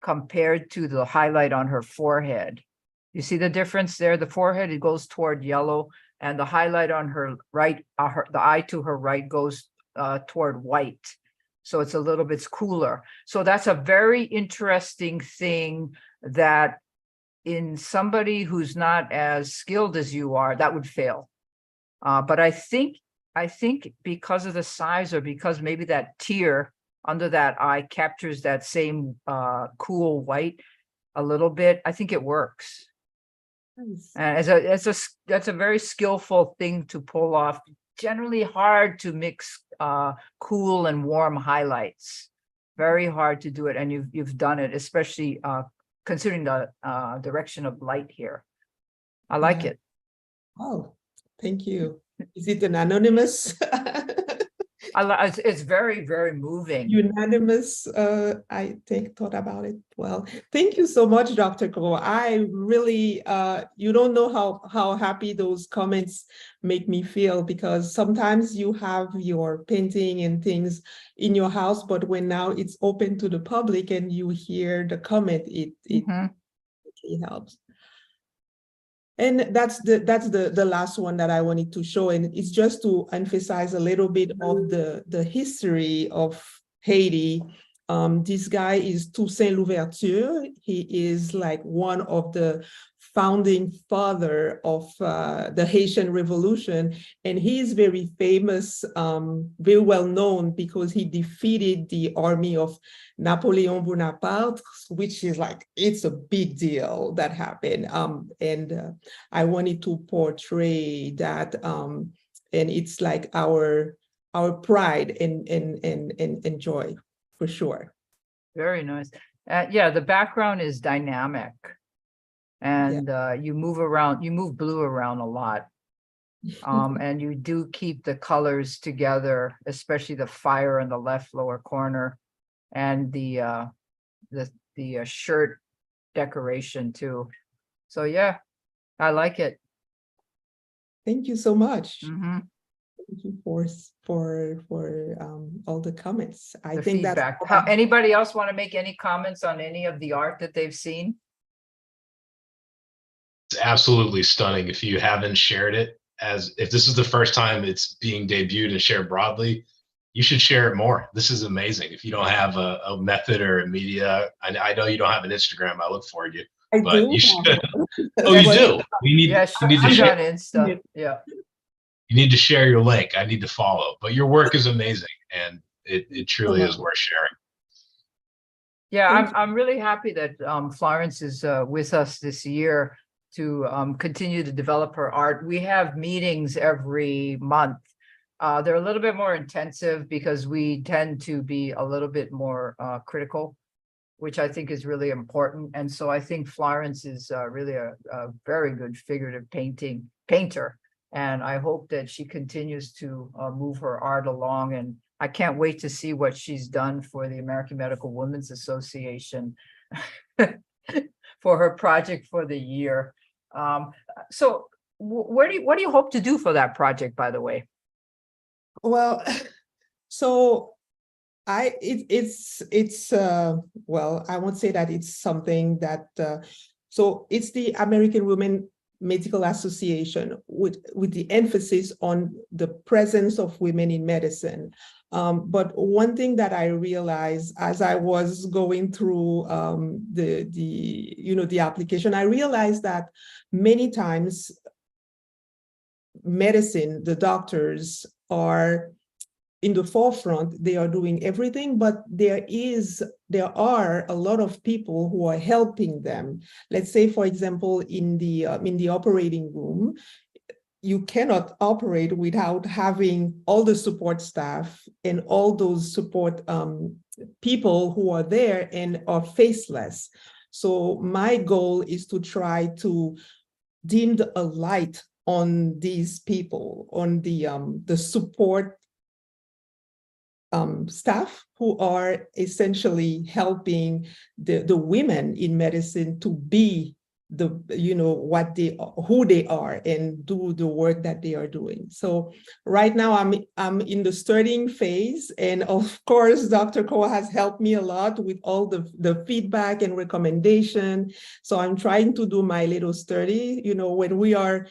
compared to the highlight on her forehead. You see the difference there? The forehead, it goes toward yellow, and the highlight on her right, the eye to her right goes toward white. So it's a little bit cooler. So that's a very interesting thing that in somebody who's not as skilled as you are, that would fail. But I think because of the size, or because maybe that tear under that eye captures that same cool white a little bit, I think it works. Nice. And that's a very skillful thing to pull off. Generally hard to mix cool and warm highlights. Very hard to do it, and you've done it, especially considering the direction of light here. I like it. Oh, thank you. Is it an anonymous? It's very, very moving. Unanimous, I thought about it. Well, thank you so much, Dr. Gros. I really, you don't know how happy those comments make me feel, because sometimes you have your painting and things in your house, but when now it's open to the public and you hear the comment, it really helps. And that's the last one that I wanted to show, and it's just to emphasize a little bit of the history of Haiti. This guy is Toussaint Louverture. He is like one of the founding father of the Haitian Revolution, and he is very famous, very well known, because he defeated the army of Napoleon Bonaparte, which is like, it's a big deal that happened. And I wanted to portray that, and it's like our pride and joy, for sure. Very nice. Yeah, the background is dynamic, and you move around, you move blue around a lot. And you do keep the colors together, especially the fire in the left lower corner, and the shirt decoration too. So yeah, I like it. Thank you so much. Mhm. Thank you for all the comments. I The think that feedback. Anybody else want to make any comments on any of the art that they've seen? It's absolutely stunning. If you haven't shared it, as if this is the first time it's being debuted and shared broadly, you should share it more. This is amazing. If you don't have a method or a media, I know you don't have an Instagram. I look for you, I but do you should. have Oh, you Yes, do. You need Yeah, you need to she's share. on Insta. Yeah. You need to share your link. I need to follow. But your work is amazing, and it truly is worth sharing. Yeah, Thank I'm really happy that Florence is with us this year to continue to develop her art. We have meetings every month. They're a little bit more intensive because we tend to be a little bit more critical, which I think is really important. And so I think Florence is really a very good figurative painter. And I hope that she continues to move her art along. And I can't wait to see what she's done for the American Medical Women's Association for her project for the year. So what do you hope to do for that project, by the way? Well, so it's well, I won't say that it's something that so it's the American Women Medical Association with the emphasis on the presence of women in medicine. But one thing that I realized as I was going through the application, I realized that many times medicine, the doctors are in the forefront, they are doing everything, but there are a lot of people who are helping them. Let's say, for example, in the operating room, you cannot operate without having all the support staff and all those support people who are there and are faceless. So my goal is to try to dim a light on these people, on the support staff who are essentially helping the women in medicine to be who they are and do the work that they are doing. So right now I'm in the studying phase, and of course Dr. Koh has helped me a lot with all the feedback and recommendation. So I'm trying to do my little study. When we are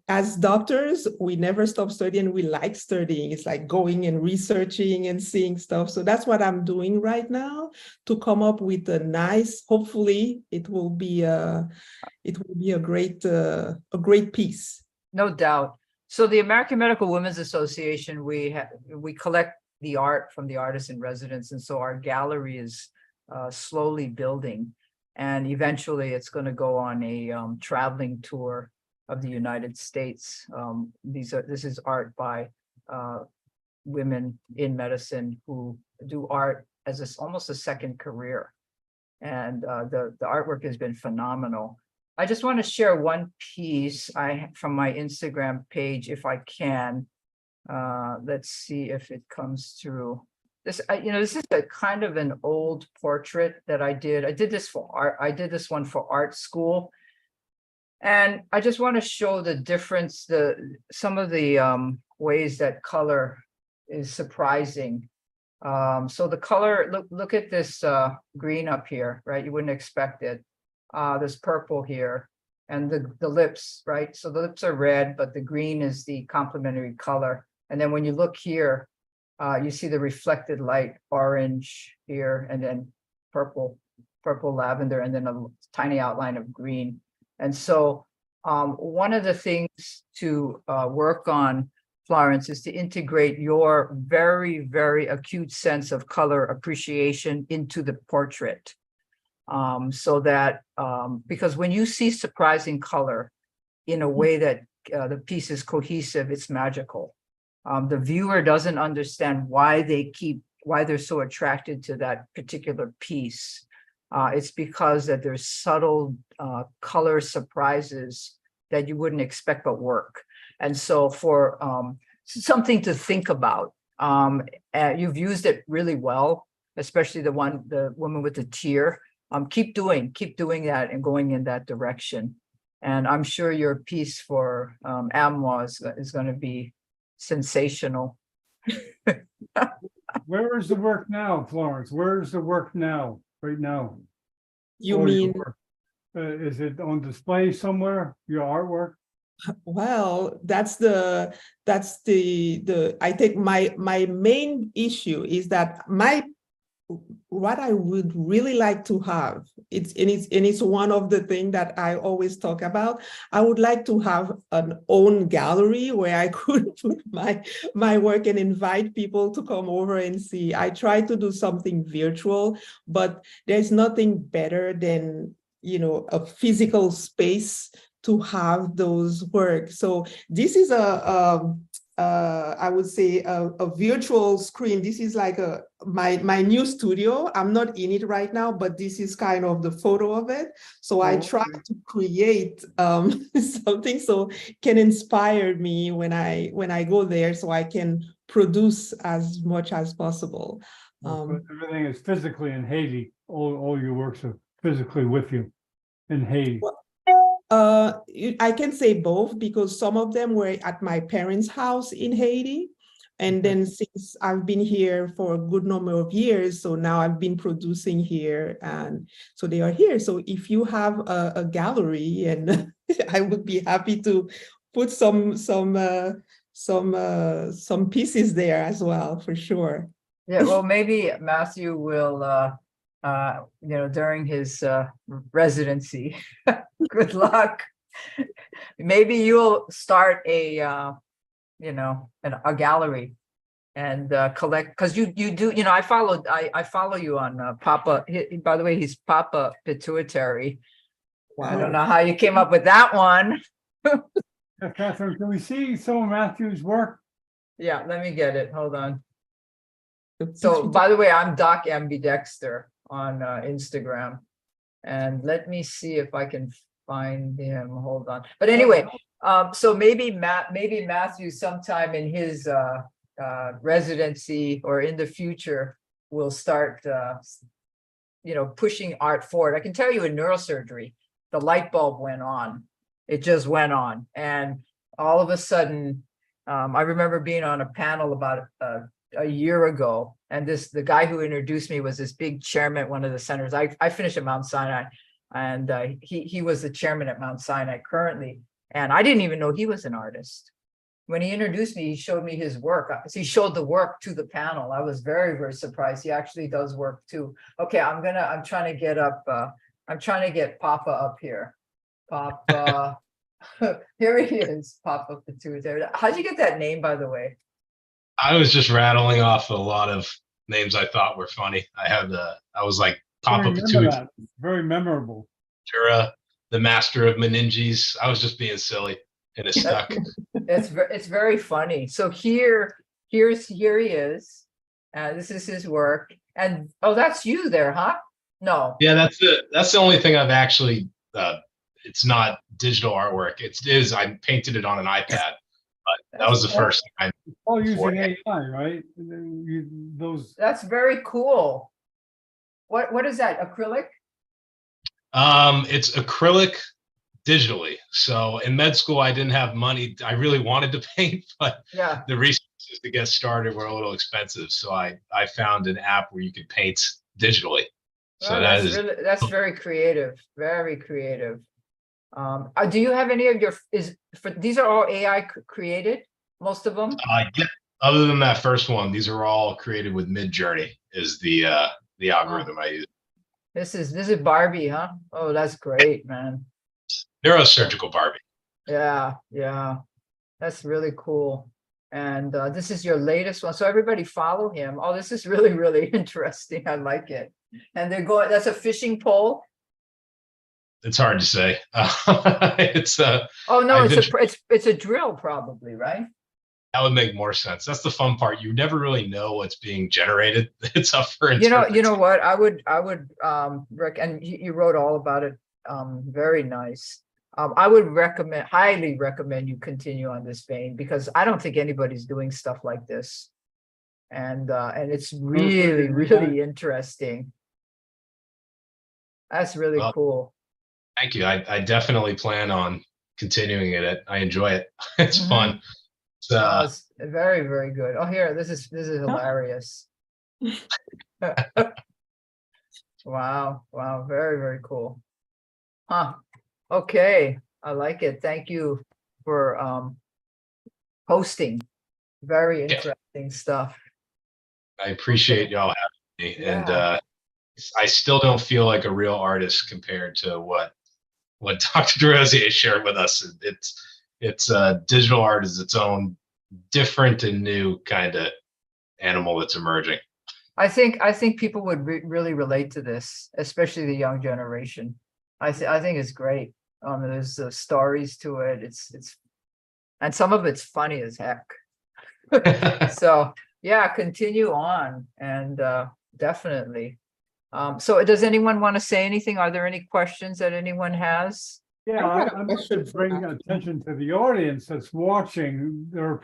as doctors, we never stop studying. We like studying. It's like going and researching and seeing stuff. So that's what I'm doing right now to come up with a nice, hopefully it will be a great piece. No doubt. So the American Medical Women's Association, we collect the art from the artists in residence, and so our gallery is slowly building, and eventually it's going to go on a traveling tour of the United States. This is art by women in medicine who do art as almost a second career, and the artwork has been phenomenal. I just want to share one piece from my Instagram page, if I can. Let's see if it comes through. This is a kind of an old portrait that I did. I did this for art. I did this one for art school. And I just want to show the difference, some of the ways that color is surprising. So the color, look at this green up here, right? You wouldn't expect it. There's purple here, and the lips, right? So the lips are red, but the green is the complementary color. And then when you look here, you see the reflected light, orange here, and then purple lavender, and then a tiny outline of green. And so one of the things to work on, Florence, is to integrate your very, very acute sense of color appreciation into the portrait. So that, because when you see surprising color in a way that the piece is cohesive, it's magical. The viewer doesn't understand why they're so attracted to that particular piece. It's because that there's subtle color surprises that you wouldn't expect but work. And so for something to think about, you've used it really well, especially the woman with the tear. Keep doing that and going in that direction. And I'm sure your piece for AMWA is going to be sensational. Where is the work now, Florence? Where is the work now, right now? You All your mean, work? Is it on display somewhere, your artwork? well, I think my main issue is that what I would really like to have, it's one of the things that I always talk about. I would like to have an own gallery where I could put my work and invite people to come over and see. I try to do something virtual, but there's nothing better than, a physical space to have those work. So this is I would say a virtual screen. This is like my new studio. I'm not in it right now, but this is kind of the photo of it. So I try to create something so can inspire me when I go there, so I can produce as much as possible. But everything is physically in Haiti. All your works are physically with you in Haiti. I can say both, because some of them were at my parents' house in Haiti. And then since I've been here for a good number of years, so now I've been producing here, and so they are here. So if you have a gallery, and I would be happy to put some pieces there as well, for sure. Yeah, well, maybe Matthew will, during his residency, good luck. Maybe you'll start a gallery and collect, because you do, I follow you on Papa. By the way, he's Papa Pituitary. Wow. I don't know how you came up with that one. Kathryn, can we see some of Matthew's work? Yeah, let me get it. Hold on. So, by the way, I'm Doc Ambidexter on Instagram, and let me see if I can find him. Hold on. But anyway, so maybe Matthew sometime in his residency or in the future will start, pushing art forward. I can tell you in neurosurgery, the light bulb went on. It just went on, and all of a sudden, I remember being on a panel about a year ago, and the guy who introduced me was this big chairman at one of the centers. I finished at Mount Sinai, and he was the chairman at Mount Sinai currently, and I didn't even know he was an artist. When he introduced me, he showed me his work. He showed the work to the panel. I was very, very surprised. He actually does work too. Okay, I'm trying to get Papa up here. Papa, here he is, Papa Pituitary. How'd you get that name, by the way? I was just rattling off a lot of names I thought were funny. I was like, Papa Pituitary, very memorable. the master of meninges. I was just being silly, and it stuck. It's very funny. So here he is. This is his work, and that's you there, huh? No. Yeah, that's the only thing I've actually. It's not digital artwork. I painted it on an iPad. But that was the first thing all using AI, right? That's very cool. What is that? Acrylic? It's acrylic digitally. So in med school, I didn't have money. I really wanted to paint, but the resources to get started were a little expensive. So I found an app where you could paint digitally. So that's very creative. Very creative. Do you have any of these are all AI created, most of them? Yeah, other than that first one, these are all created with Midjourney is the algorithm I use. This is Barbie, huh? Oh, that's great, man. Neurosurgical Barbie. Yeah. That's really cool. And this is your latest one. So everybody follow him. Oh, this is really, really interesting. I like it. And that's a fishing pole. It's hard to say. It's it's a drill, probably, right? That would make more sense. That's the fun part. You never really know what's being generated. It's up for you know what I would and you wrote all about it. Very nice. I would highly recommend you continue on this vein, because I don't think anybody's doing stuff like this, and it's really, really interesting. That's really cool. Thank you. I definitely plan on continuing it. I enjoy it. It's fun. It's very, very good. Oh, here, this is hilarious. Wow, wow, very, very cool. Huh, okay, I like it. Thank you for posting. Very interesting stuff. I appreciate y'all having me. And Yeah. I still don't feel like a real artist compared to what Dr. DeRosier shared with us. It's digital art is its own different and new kind of animal that's emerging. I think people would really relate to this, especially the young generation. I think it's great. There's stories to it. It's and some of it's funny as heck. So yeah, continue on and definitely. So does anyone want to say anything? Are there any questions that anyone has? Yeah, I got a I'm question going to for bring Kathryn. attention to the audience that's watching. There are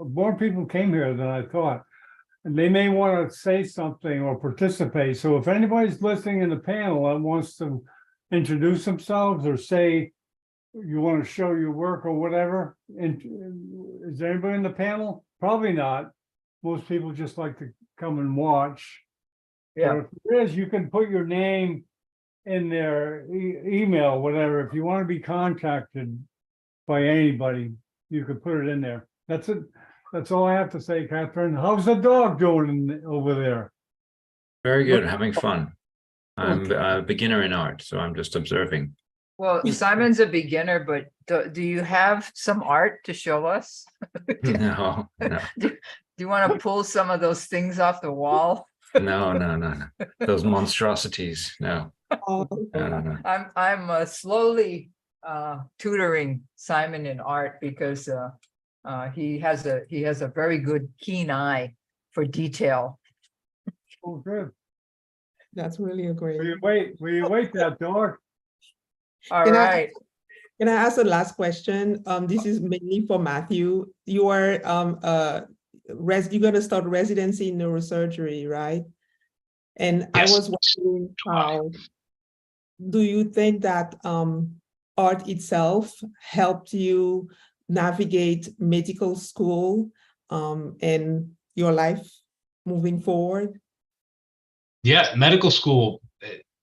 more people came here than I thought. And they may want to say something or participate. So if anybody's listening in the panel that wants to introduce themselves or say you want to show your work or whatever, and is there anybody in the panel? Probably not. Most people just like to come and watch. Yeah. But if there is, you can put your name in their email, whatever. If you want to be contacted by anybody, you could put it in there. That's it. That's all I have to say, Kathryn. How's the dog doing over there? Very good, having fun. I'm a beginner in art, so I'm just observing. Well, Simon's a beginner, but do you have some art to show us? No, no, Do you want to pull some of those things off the wall? no. Those monstrosities, no. Oh, No. I'm slowly tutoring Simon in art because he has a very good keen eye for detail. Oh, good. that's really a great. Will you wait that dog? All Can I- right. Can I ask the last question? This is mainly for Matthew. You are you're gonna start residency in neurosurgery, right? And I Yes. was wondering how do you think that art itself helped you navigate medical school and your life moving forward? Yeah, medical school,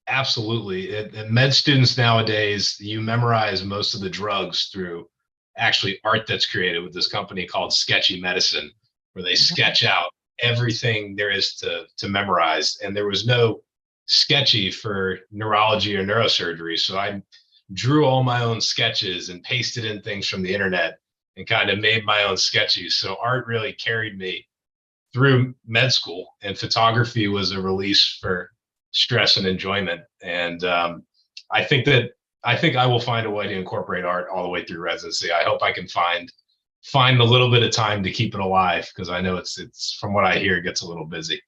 absolutely. Med students nowadays, you memorize most of the drugs through actually art that's created with this company called Sketchy Medicine, where they sketch out everything there is to memorize. And there was no sketchy for neurology or neurosurgery. So I drew all my own sketches and pasted in things from the internet and kind of made my own sketches. So art really carried me through med school, and photography was a release for stress and enjoyment. And I think I will find a way to incorporate art all the way through residency. I hope I can find the little bit of time to keep it alive, because I know it's from what I hear, it gets a little busy.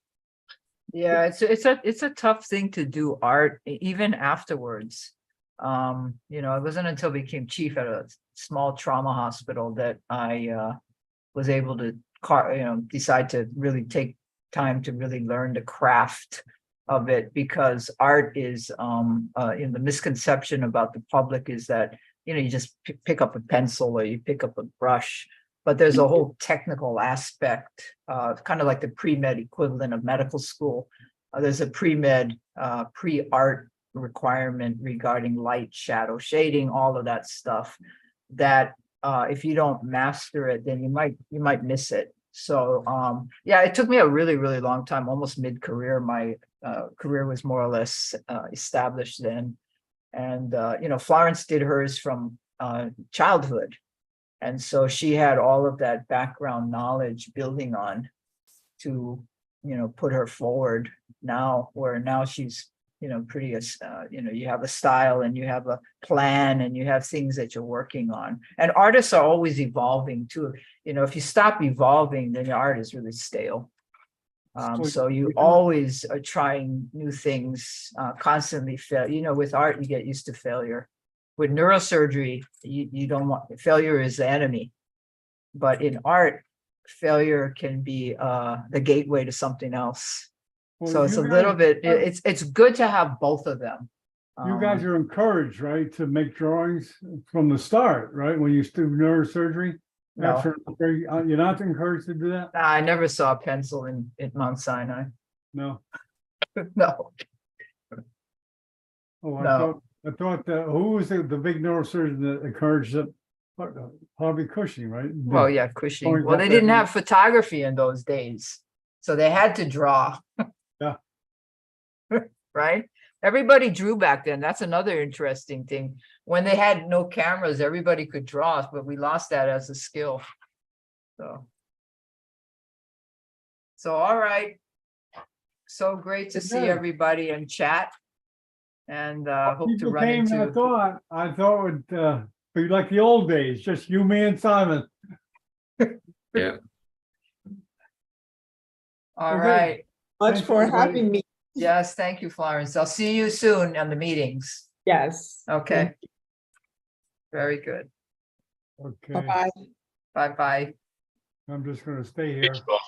Yeah, it's a tough thing to do art even afterwards. It wasn't until I became chief at a small trauma hospital that I was able to decide to really take time to really learn the craft of it, because art is the misconception about the public is that you just pick up a pencil or you pick up a brush, but there's a whole technical aspect, kind of like the pre-med equivalent of medical school. There's a pre-med pre-art requirement regarding light, shadow, shading, all of that stuff that if you don't master it, then you might miss it. So yeah, it took me a really, really long time, almost mid-career. My career was more or less established then. And Florence did hers from childhood. And so she had all of that background knowledge building on to, put her forward now, where now she's pretty, you have a style and you have a plan and you have things that you're working on. And artists are always evolving too. If you stop evolving, then your art is really stale. So you always are trying new things, constantly fail. With art, you get used to failure. With neurosurgery, you don't want failure is the enemy. But in art, failure can be the gateway to something else. Well, So it's you a little guys- bit, it's good to have both of them. You guys are encouraged, right, to make drawings from the start, right? When you do neurosurgery? No, After, you're not encouraged to do that? I never saw a pencil in Mount Sinai. No. No, Oh, No. I thought, who was the big neurosurgeon that encouraged it? Harvey Cushing, right? well, yeah, Cushing. Always Well, got they that didn't in- have photography in those days, so they had to draw. Yeah. Right? Everybody drew back then. That's another interesting thing. When they had no cameras, everybody could draw, but we lost that as a skill. So all right. So great to see Okay. everybody and chat. And hope to People run came, into. I thought it would be like the old days, just you, me and Simon. Yeah. All Okay. right. Much Thanks, for everybody. having me. Yes, thank you, Florence. I'll see you soon on the meetings. Yes. Okay. Very good. Okay, Bye-bye. Bye-bye. I'm just gonna stay here. Thanks, both.